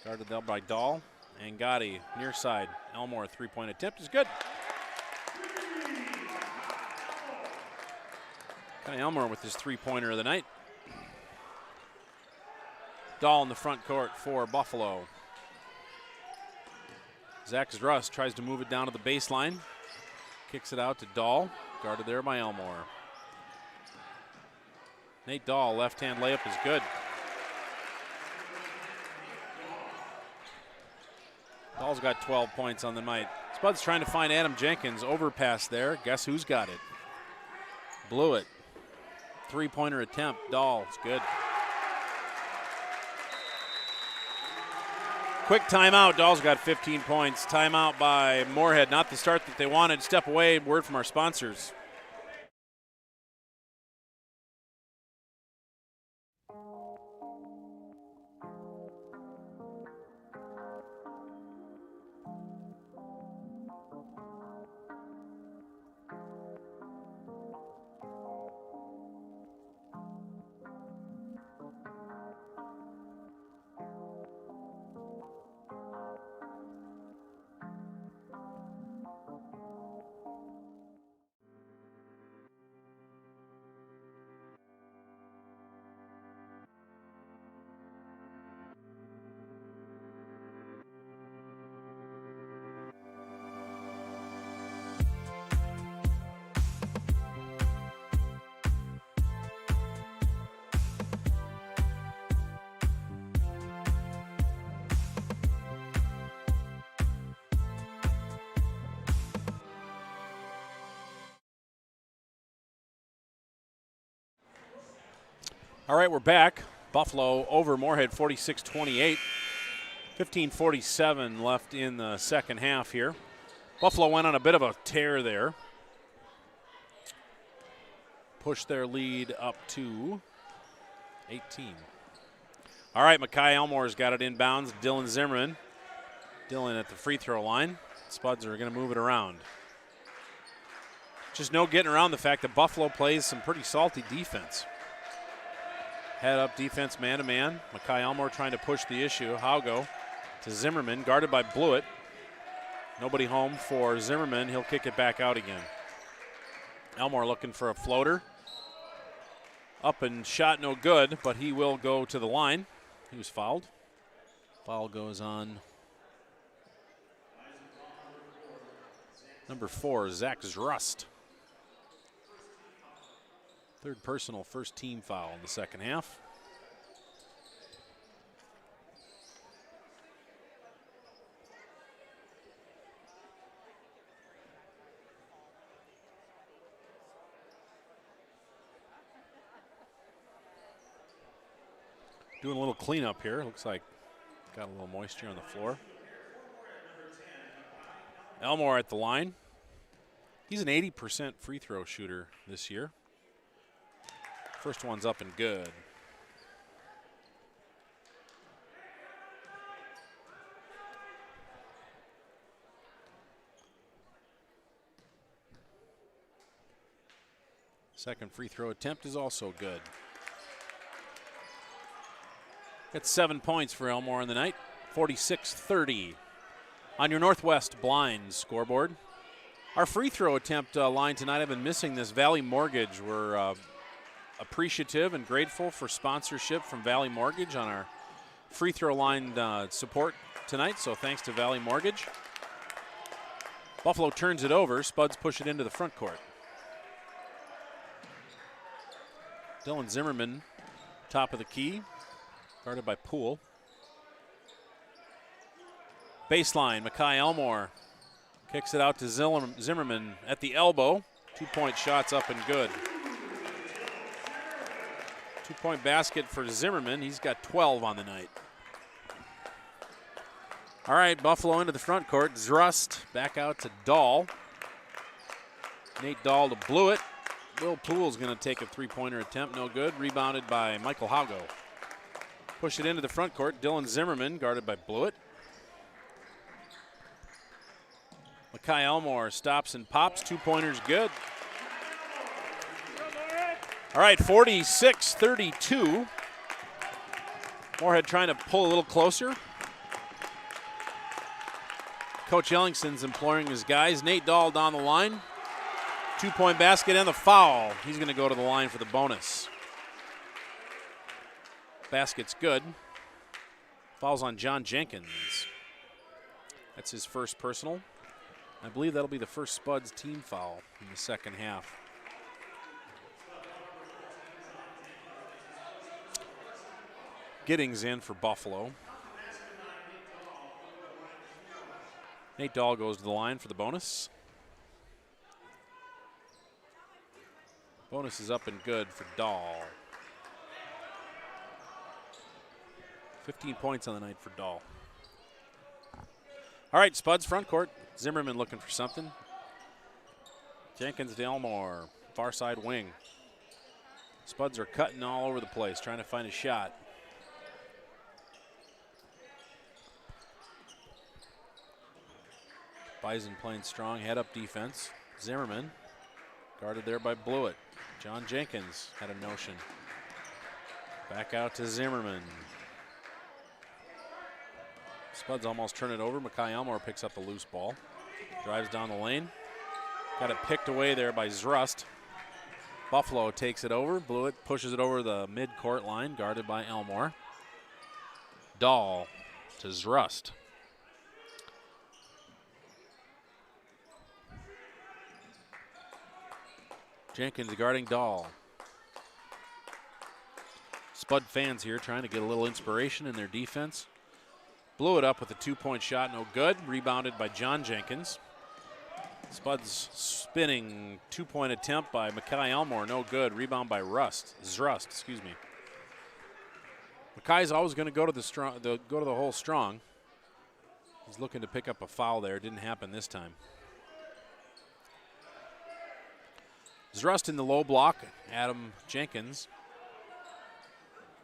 Guarded there by Dahl. Angotti near side. Elmore three-point attempt is good. Guy Elmore with his three-pointer of the night. Dahl in the front court for Buffalo. Zach Zrust tries to move it down to the baseline. Kicks it out to Dahl. Guarded there by Elmore. Nate Dahl, left-hand layup is good. Dahl's got 12 points on the night. Spuds trying to find Adam Jenkins. Overpass there. Guess who's got it? Blewett. Three-pointer attempt. Dahl, it's good. Quick timeout. Dahl's got 15 points. Timeout by Moorhead. Not the start that they wanted. Step away. Word from our sponsors. All right, we're back. Buffalo over Moorhead 46-28. 15:47 left in the second half here. Buffalo went on a bit of a tear there. Pushed their lead up to 18. All right, Mackay Elmore's got it inbounds. Dylan Zimmerman. Dylan at the free throw line. Spuds are going to move it around. Just no getting around the fact that Buffalo plays some pretty salty defense. Head up defense, man-to-man. Mackay Elmore trying to push the issue. Haugo to Zimmerman, guarded by Blewett. Nobody home for Zimmerman. He'll kick it back out again. Elmore looking for a floater. Up and shot no good, but he will go to the line. He was fouled. Foul goes on number 4, Zach Zrust. Third personal, first team foul in the second half. Doing a little cleanup here. Looks like got a little moisture on the floor. Elmore at the line. He's an 80% free throw shooter this year. First one's up and good. Second free throw attempt is also good. Got 7 points for Elmore in the night. 46-30 on your Northwest Blinds scoreboard. Our free throw attempt line tonight, I've been missing this. Valley Mortgage, we're appreciative and grateful for sponsorship from Valley Mortgage on our free throw line support tonight, so thanks to Valley Mortgage. Buffalo turns it over. Spuds push it into the front court. Dylan Zimmerman, top of the key, guarded by Poole. Baseline, Mackay Elmore kicks it out to Zimmerman at the elbow. 2-point shots up and good. 2-point basket for Zimmerman. He's got 12 on the night. All right, Buffalo into the front court. Zrust back out to Dahl. Nate Dahl to Blewett. Will Poole's going to take a three-pointer attempt. No good. Rebounded by Michael Haugo. Push it into the front court. Dylan Zimmerman guarded by Blewett. Mackay Elmore stops and pops. 2-pointers good. All right, 46-32. Moorhead trying to pull a little closer. Coach Ellingson's imploring his guys. Nate Dahl down the line. 2-point basket and the foul. He's going to go to the line for the bonus. Basket's good. Foul's on John Jenkins. That's his first personal. I believe that'll be the first Spuds team foul in the second half. Giddings in for Buffalo. Nate Dahl goes to the line for the bonus. Bonus is up and good for Dahl. 15 points on the night for Dahl. All right, Spuds front court. Zimmerman looking for something. Jenkins to Elmore, far side wing. Spuds are cutting all over the place, trying to find a shot. Bison playing strong, head-up defense. Zimmerman guarded there by Blewett. John Jenkins had a notion. Back out to Zimmerman. Spuds almost turn it over. Makai Elmore picks up the loose ball. Drives down the lane. Got it picked away there by Zrust. Buffalo takes it over. Blewett pushes it over the mid-court line, guarded by Elmore. Dahl to Zrust. Jenkins guarding Dahl. Spud fans here trying to get a little inspiration in their defense. Blew it up with a two-point shot, no good. Rebounded by John Jenkins. Spud's spinning two-point attempt by Makai Elmore, no good. Rebound by Zrust, excuse me. Makai's always going to go to the hole strong. He's looking to pick up a foul there. Didn't happen this time. Zrust in the low block. Adam Jenkins.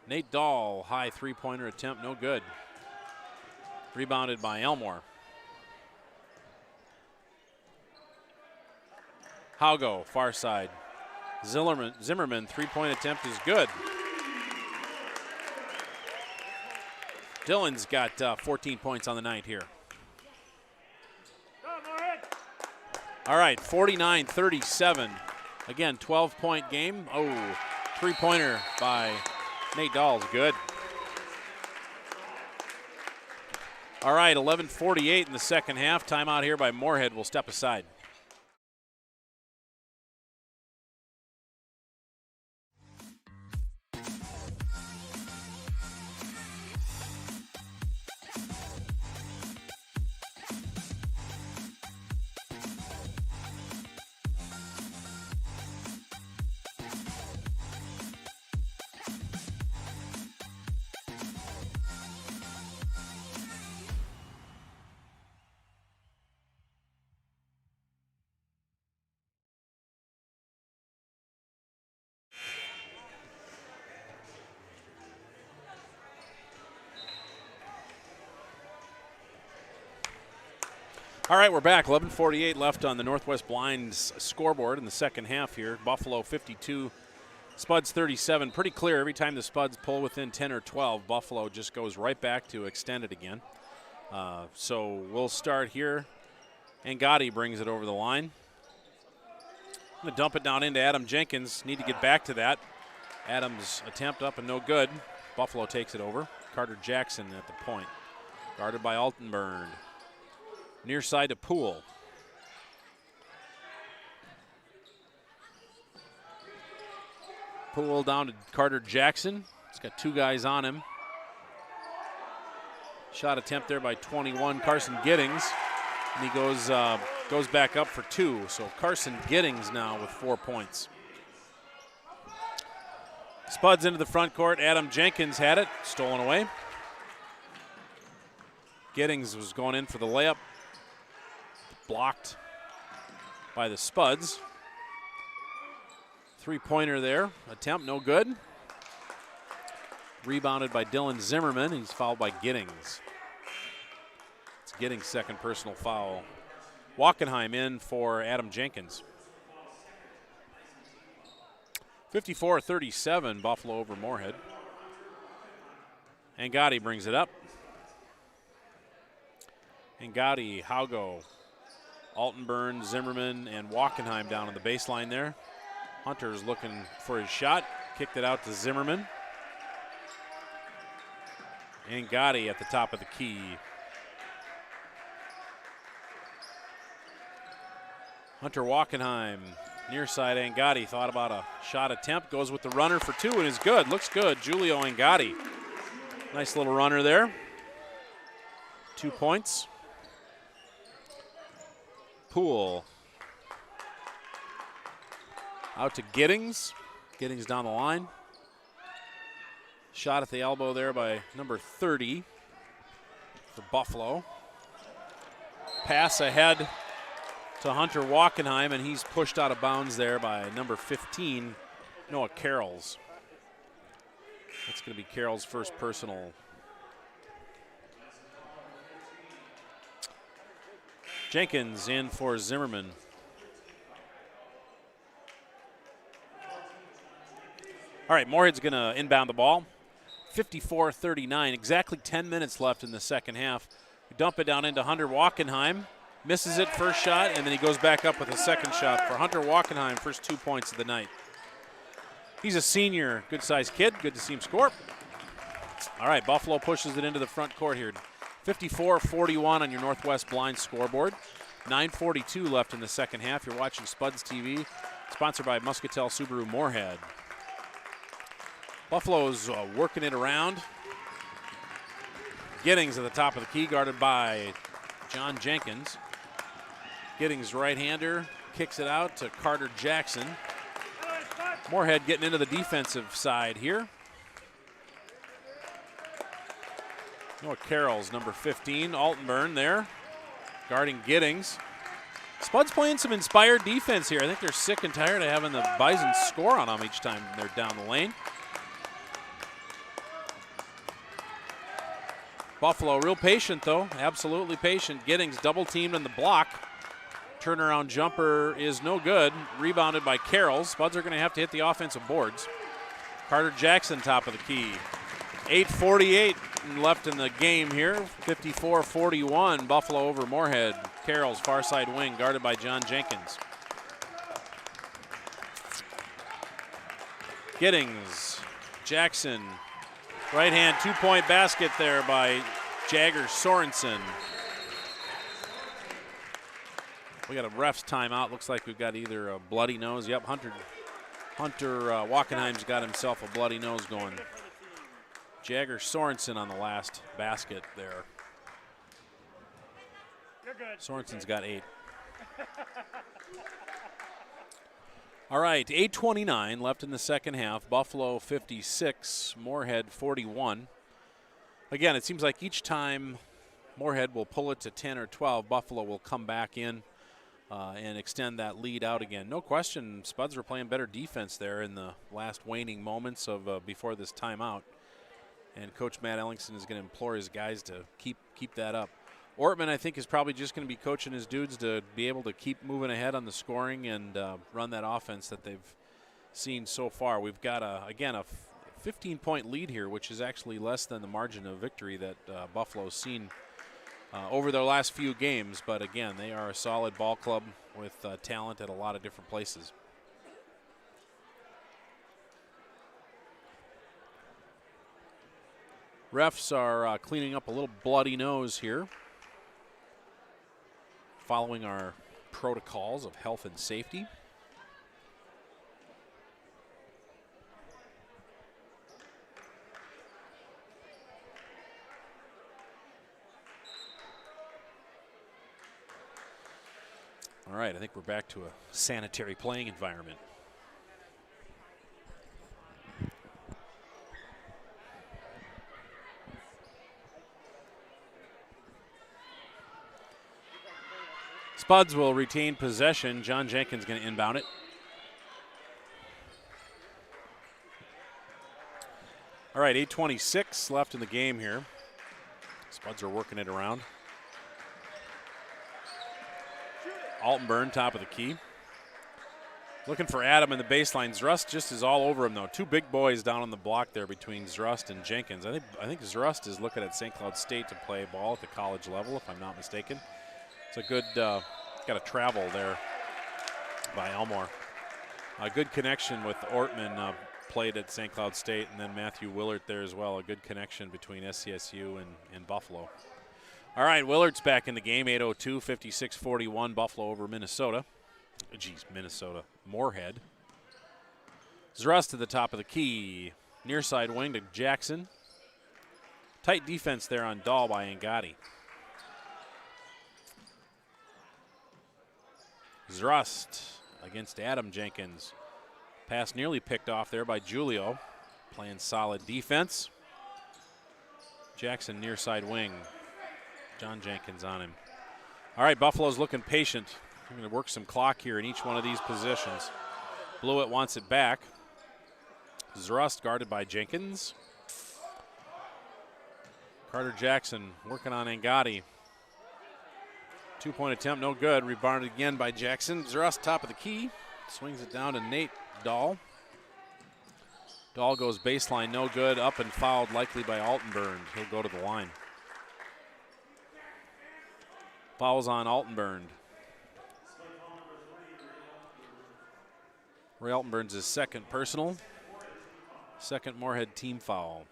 Nate Dahl, high three-pointer attempt, no good. Rebounded by Elmore. Haugo, far side. Zimmerman, three-point attempt is good. Dillon's got 14 points on the night here. All right, 49-37. Again, 12-point game. Oh, three-pointer by Nate Dahl's good. All right, 11:48 in the second half. Timeout here by Moorhead. Will step aside. All right, we're back. 11:48 left on the Northwest Blinds scoreboard in the second half here. Buffalo 52, Spuds 37. Pretty clear every time the Spuds pull within 10 or 12, Buffalo just goes right back to extend it again. So we'll start here. Angotti brings it over the line. I'm going to dump it down into Adam Jenkins. Need to get back to that. Adams' attempt up and no good. Buffalo takes it over. Carter Jackson at the point. Guarded by Altenburn. Near side to Poole. Poole down to Carter Jackson. He's got two guys on him. Shot attempt there by 21, Carson Giddings. And he goes back up for two. So Carson Giddings now with 4 points. Spuds into the front court. Adam Jenkins had it. Stolen away. Giddings was going in for the layup. Blocked by the Spuds. Three-pointer there. Attempt no good. Rebounded by Dylan Zimmerman. He's fouled by Giddings. It's Giddings' second personal foul. Wachenheim in for Adam Jenkins. 54-37, Buffalo over Moorhead. Angotti brings it up. Angotti, Haugo, Altenburn, Zimmerman, and Wachenheim down on the baseline there. Hunter's looking for his shot. Kicked it out to Zimmerman. Angotti at the top of the key. Hunter Wachenheim, near side Angotti, thought about a shot attempt. Goes with the runner for two and is good. Looks good. Giulio Angotti. Nice little runner there. 2 points. Poole. Out to Giddings. Giddings down the line. Shot at the elbow there by number 30 for Buffalo. pass ahead to Hunter Wachenheim, and he's pushed out of bounds there by number 15, Noah Carrolls. That's going to be Carroll's first personal. Jenkins in for Zimmerman. All right, Moorhead's going to inbound the ball. 54-39, exactly 10 minutes left in the second half. We dump it down into Hunter Wachenheim. Misses it first shot, and then he goes back up with a second shot for Hunter Wachenheim, first 2 points of the night. He's a senior, good-sized kid. Good to see him score. All right, Buffalo pushes it into the front court here. 54-41 on your Northwest Blind scoreboard. 9:42 left in the second half. You're watching Spuds TV, sponsored by Muscatel Subaru Moorhead. Buffalo's working it around. Giddings at the top of the key, guarded by John Jenkins. Giddings, right-hander, kicks it out to Carter Jackson. Moorhead getting into the defensive side here. Noah Carroll's number 15, Altenburn there, guarding Giddings. Spuds playing some inspired defense here. I think they're sick and tired of having the Bison score on them each time they're down the lane. Buffalo real patient though, absolutely patient. Giddings double teamed on the block. Turnaround jumper is no good. Rebounded by Carroll. Spuds are going to have to hit the offensive boards. Carter Jackson top of the key. 8:48 left in the game here. 54-41, Buffalo over Moorhead. Carroll's far side wing guarded by John Jenkins. Giddings, Jackson, right hand 2-point basket there by Jagger Sorensen. We got a ref's timeout. Looks like we've got either a bloody nose. Yep, Hunter Wachenheim's got himself a bloody nose going. Jagger Sorensen on the last basket there. Sorensen's got 8. All right, 8:29 left in the second half. Buffalo 56, Moorhead 41. Again, it seems like each time Moorhead will pull it to 10 or 12, Buffalo will come back in and extend that lead out again. No question, Spuds were playing better defense there in the last waning moments of before this timeout. And Coach Matt Ellingson is going to implore his guys to keep that up. Ortman, I think, is probably just going to be coaching his dudes to be able to keep moving ahead on the scoring and run that offense that they've seen so far. We've got, a 15-point lead here, which is actually less than the margin of victory that Buffalo's seen over their last few games. But, again, they are a solid ball club with talent at a lot of different places. Refs are cleaning up a little bloody nose here, following our protocols of health and safety. All right, I think we're back to a sanitary playing environment. Spuds will retain possession. John Jenkins going to inbound it. All right, 8:26 left in the game here. Spuds are working it around. Altenburn, top of the key. Looking for Adam in the baseline. Zrust just is all over him, though. Two big boys down on the block there between Zrust and Jenkins. I think Zrust is looking at St. Cloud State to play ball at the college level, if I'm not mistaken. It's a good, got a travel there by Elmore. A good connection with Ortman, played at St. Cloud State, and then Matthew Willard there as well. A good connection between SCSU and Buffalo. All right, Willard's back in the game. 8:02, 56-41, Buffalo over Minnesota. Minnesota. Moorhead. Zrust at the top of the key. Near side wing to Jackson. Tight defense there on Dahl by Angadi. Zrust against Adam Jenkins. Pass nearly picked off there by Julio. Playing solid defense. Jackson near side wing. John Jenkins on him. All right, Buffalo's looking patient. They're going to work some clock here in each one of these positions. Blewett wants it back. Zrust guarded by Jenkins. Carter Jackson working on Angotti. 2-point attempt, no good. Rebounded again by Jackson. Zrust top of the key. Swings it down to Nate Dahl. Dahl goes baseline, no good. Up and fouled likely by Altenburn. He'll go to the line. Fouls on Altenburn. Ray Altenburn's his second personal. Second Moorhead team foul.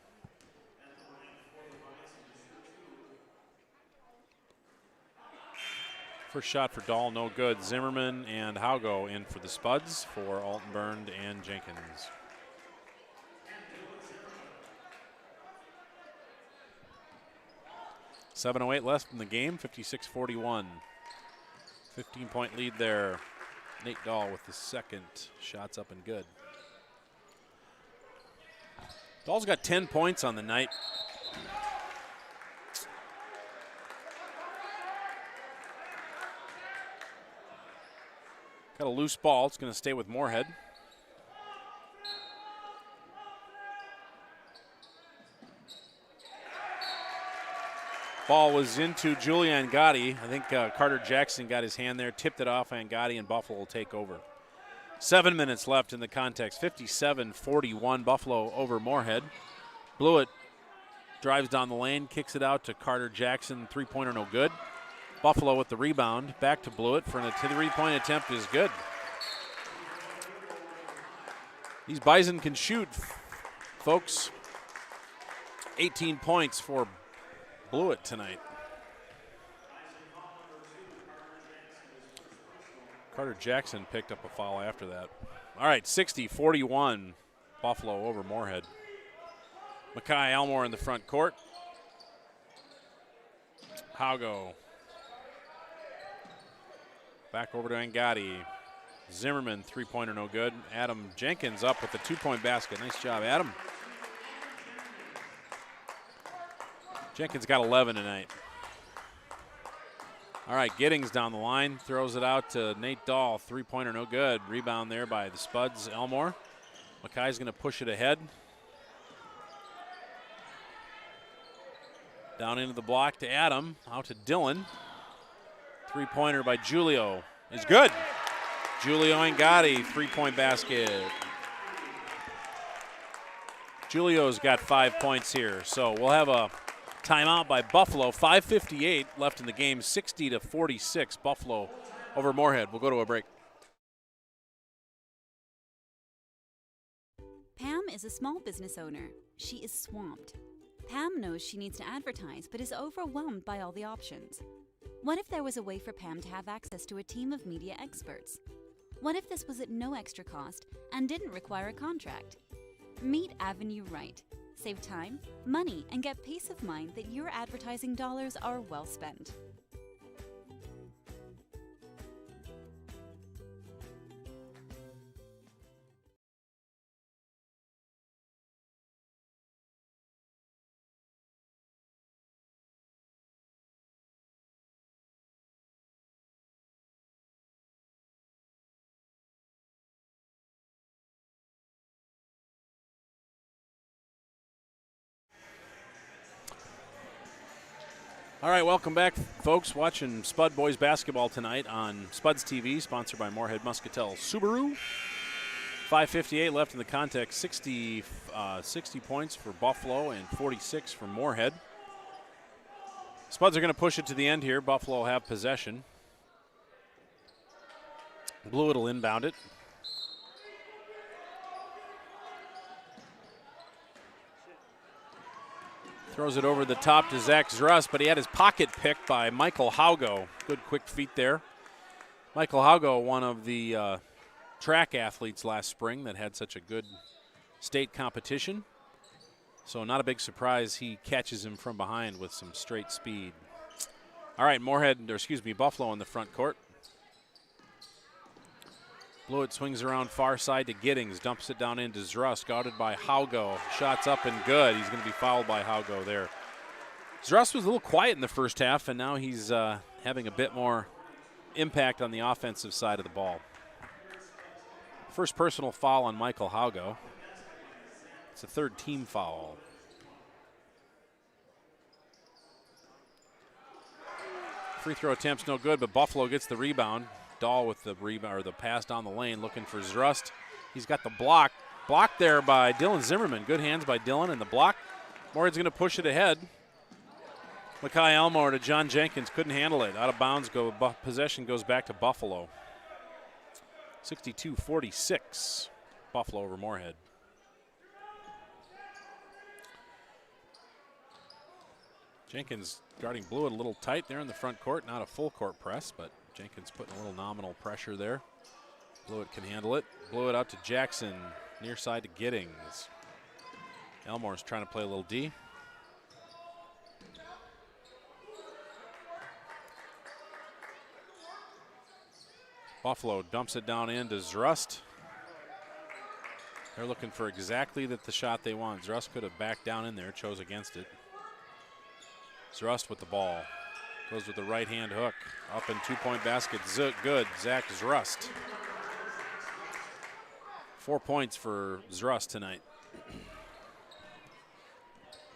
First shot for Dahl, no good. Zimmerman and Haugo in for the Spuds for Altenburn and Jenkins. .708 left in the game, 56-41. 15-point lead there. Nate Dahl with the second. Shots up and good. Dahl's got 10 points on the night. Got a loose ball. It's going to stay with Moorhead. Ball was into Julia Angotti. I think Carter Jackson got his hand there, tipped it off Angotti, and Buffalo will take over. 7 minutes left in the context. 57-41, Buffalo over Moorhead. Blewett drives down the lane, kicks it out to Carter Jackson. Three-pointer no good. Buffalo with the rebound. Back to Blewett for a three-point attempt is good. These Bison can shoot, folks. 18 points for Blewett tonight. Carter Jackson picked up a foul after that. All right, 60-41, Buffalo over Moorhead. Mackay Elmore in the front court. Haugo. Back over to Angotti. Zimmerman, three-pointer no good. Adam Jenkins up with the two-point basket. Nice job, Adam. Jenkins got 11 tonight. All right, Giddings down the line, throws it out to Nate Dahl. Three-pointer no good. Rebound there by the Spuds, Elmore. Mackay's going to push it ahead. Down into the block to Adam, out to Dillon. Three-pointer by Julio is good. Julio Angotti, three-point basket. Julio's got 5 points here, so we'll have a timeout by Buffalo. 5:58 left in the game, 60-46, Buffalo over Moorhead. We'll go to a break. Pam is a small business owner. She is swamped. Pam knows she needs to advertise, but is overwhelmed by all the options. What if there was a way for Pam to have access to a team of media experts? What if this was at no extra cost and didn't require a contract? Meet Avenue Right. Save time, money, and get peace of mind that your advertising dollars are well spent. All right, welcome back, folks. Watching Spud Boys basketball tonight on Spuds TV, sponsored by Moorhead Muscatel Subaru. 5:58 left in the context. 60 points for Buffalo and 46 for Moorhead. Spuds are going to push it to the end here. Buffalo will have possession. Blewett will inbound it. Throws it over the top to Zach Zrust, but he had his pocket picked by Michael Haugo. Good quick feet there. Michael Haugo, one of the track athletes last spring that had such a good state competition. So not a big surprise he catches him from behind with some straight speed. All right, Buffalo in the front court. Blewett swings around far side to Giddings, dumps it down into Zrust, guarded by Haugo. Shots up and good. He's going to be fouled by Haugo there. Zrust was a little quiet in the first half, and now he's having a bit more impact on the offensive side of the ball. First personal foul on Michael Haugo. It's a third team foul. Free throw attempt's no good, but Buffalo gets the rebound. Dahl with the rebound, or the pass down the lane, looking for Zrust. He's got the block. Blocked there by Dylan Zimmerman. Good hands by Dylan, and the block. Moorhead's going to push it ahead. Makai Elmore to John Jenkins. Couldn't handle it. Out of bounds. Possession goes back to Buffalo. 62-46. Buffalo over Moorhead. Jenkins guarding Blewett a little tight there in the front court. Not a full court press, but Jenkins putting a little nominal pressure there. Blewett can handle it. Blewett out to Jackson. Near side to Giddings. Elmore's trying to play a little D. Buffalo dumps it down into Zrust. They're looking for exactly the shot they want. Zrust could have backed down in there, chose against it. Zrust with the ball. Goes with the right-hand hook. Up and two-point basket. Good. Zach Zrust. 4 points for Zrust tonight.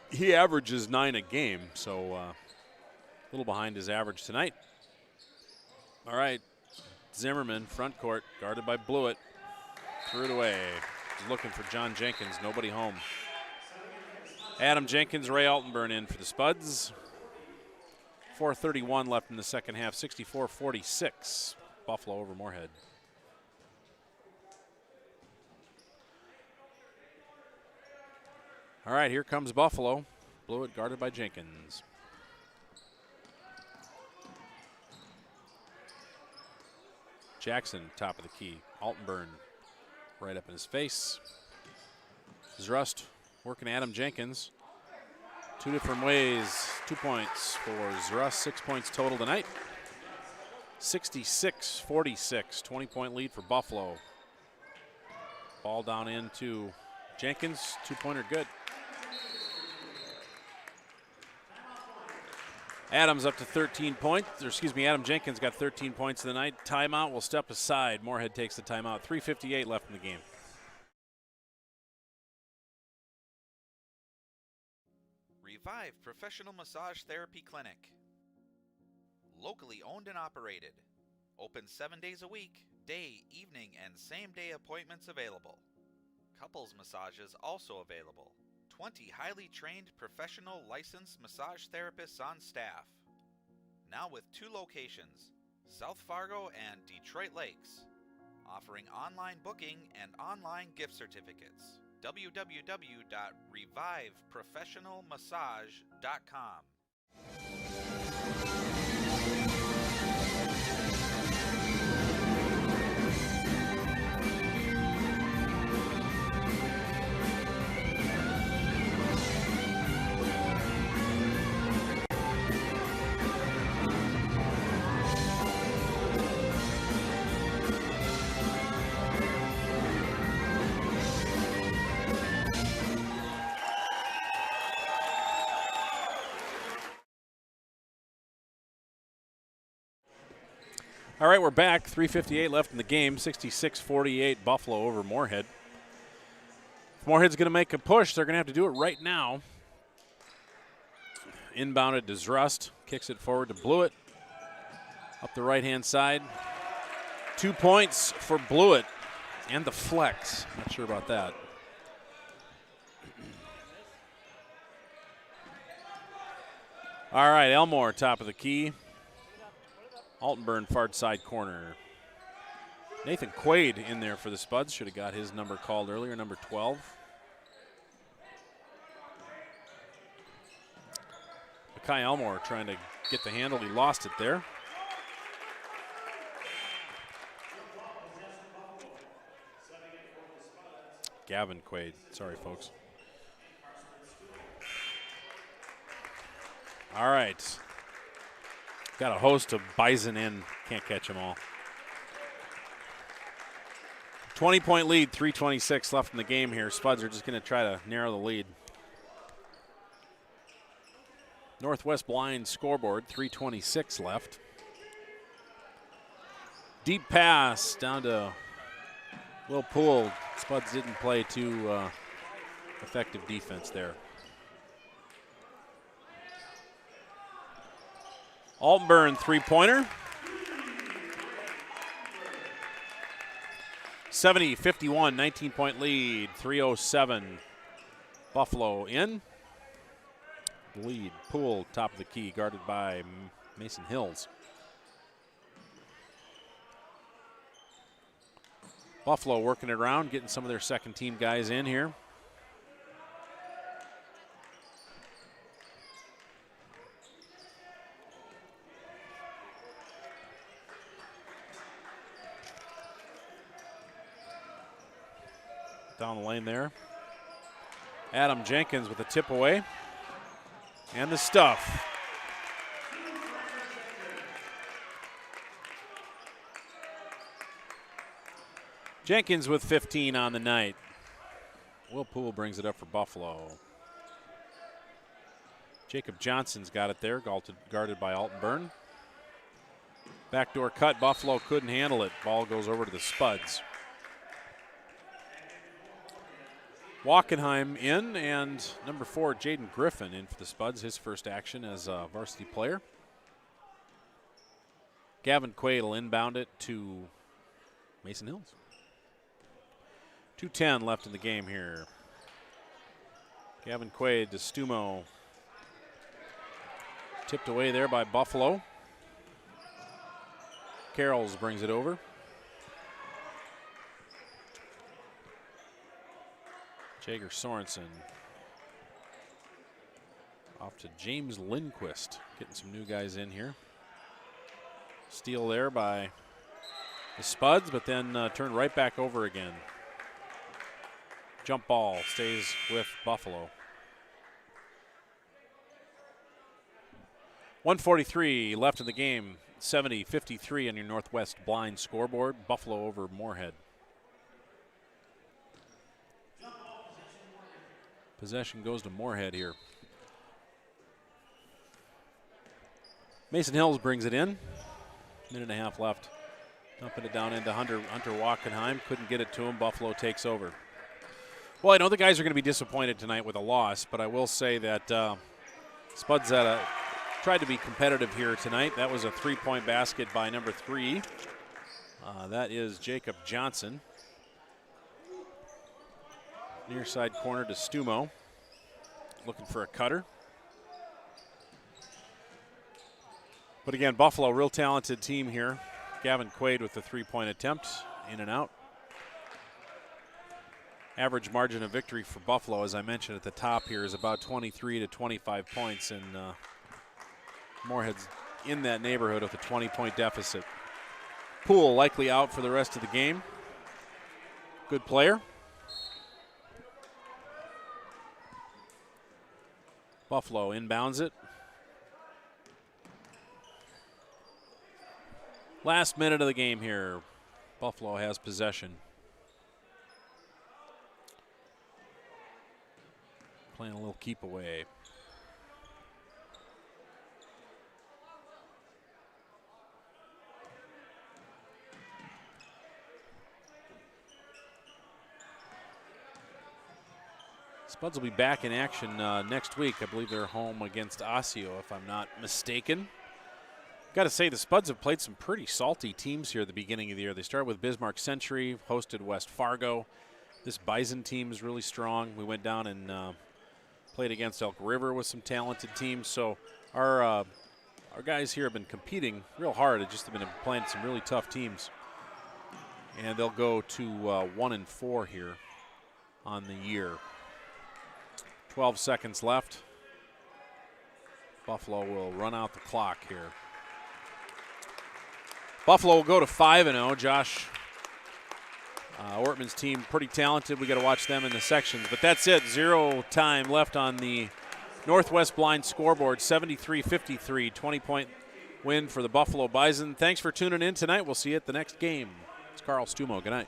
He averages 9 a game, so a little behind his average tonight. All right, Zimmerman, front court, guarded by Blewett. Threw it away. He's looking for John Jenkins, nobody home. Adam Jenkins, Ray Altenburn in for the Spuds. 4:31 left in the second half, 64-46. Buffalo over Moorhead. All right, here comes Buffalo. Blewett guarded by Jenkins. Jackson, top of the key. Altenburn right up in his face. Zrust working Adam Jenkins. Two different ways. 2 points for Zrust. 6 points total tonight. 66-46. 20-point lead for Buffalo. Ball down into Jenkins. Two-pointer good. Adams up to 13 points. Adam Jenkins got 13 points of the night. Timeout will step aside. Moorhead takes the timeout. 3:58 left in the game. Revive Professional Massage Therapy Clinic. Locally owned and operated. Open 7 days a week. Day, evening, and same-day appointments available. Couples massages also available. 20 highly trained professional licensed massage therapists on staff. Now with 2 locations, South Fargo and Detroit Lakes. Offering online booking and online gift certificates. www.reviveprofessionalmassage.com. All right, we're back. 3:58 left in the game. 66-48 Buffalo over Moorhead. If Moorhead's going to make a push, they're going to have to do it right now. Inbounded to Zrust. Kicks it forward to Blewett. Up the right-hand side. 2 points for Blewett and the flex. Not sure about that. All right, Elmore, top of the key. Altenburn, far side corner. Nathan Quaid in there for the Spuds. Should have got his number called earlier, number 12. Makai Elmore trying to get the handle. He lost it there. Gavin Quaid. Sorry, folks. All right. Got a host of Bison in. Can't catch them all. 20-point lead, 3:26 left in the game here. Spuds are just going to try to narrow the lead. Northwest Blind scoreboard, 3:26 left. Deep pass down to Will Poole. Spuds didn't play too effective defense there. Altenburn three-pointer. 70-51, 19-point lead, 3:07. Buffalo in. Lead, Poole, top of the key, guarded by Mason Hills. Buffalo working it around, getting some of their second team guys in here. Down the lane there. Adam Jenkins with a tip away. And the stuff. Jenkins with 15 on the night. Will Poole brings it up for Buffalo. Jacob Johnson's got it there, guarded by Altenburn. Backdoor cut, Buffalo couldn't handle it. Ball goes over to the Spuds. Wachenheim in, and number 4, Jaden Griffin in for the Spuds, his first action as a varsity player. Gavin Quaid will inbound it to Mason Hills. 2:10 left in the game here. Gavin Quaid to Stumo. Tipped away there by Buffalo. Carrolls brings it over. Jager Sorensen. Off to James Lindquist. Getting some new guys in here. Steal there by the Spuds, but then turned right back over again. Jump ball stays with Buffalo. 1:43 left in the game. 70-53 on your Northwest blind scoreboard. Buffalo over Moorhead. Possession goes to Moorhead here. Mason Hills brings it in. Minute and a half left. Dumping it down into Hunter Wachenheim. Couldn't get it to him. Buffalo takes over. Well, I know the guys are going to be disappointed tonight with a loss, but I will say that Spuds tried to be competitive here tonight. That was a three-point basket by number 3. That is Jacob Johnson. Near side corner to Stumo. Looking for a cutter. But again, Buffalo, real talented team here. Gavin Quaid with the three-point attempt, in and out. Average margin of victory for Buffalo, as I mentioned at the top here, is about 23 to 25 points, and Moorhead's in that neighborhood with a 20-point deficit. Poole likely out for the rest of the game. Good player. Buffalo inbounds it. Last minute of the game here. Buffalo has possession. Playing a little keep away. Spuds will be back in action next week. I believe they're home against Osseo, if I'm not mistaken. Got to say, the Spuds have played some pretty salty teams here at the beginning of the year. They started with Bismarck Century, hosted West Fargo. This Bison team is really strong. We went down and played against Elk River with some talented teams. So our guys here have been competing real hard. They just have been playing some really tough teams. And they'll go to 1-4 here on the year. 12 seconds left. Buffalo will run out the clock here. Buffalo will go to 5-0. Josh Ortman's team pretty talented. We got to watch them in the sections. But that's it. 0 time left on the Northwest blind scoreboard. 73-53, 20-point win for the Buffalo Bison. Thanks for tuning in tonight. We'll see you at the next game. It's Carl Stumo. Good night.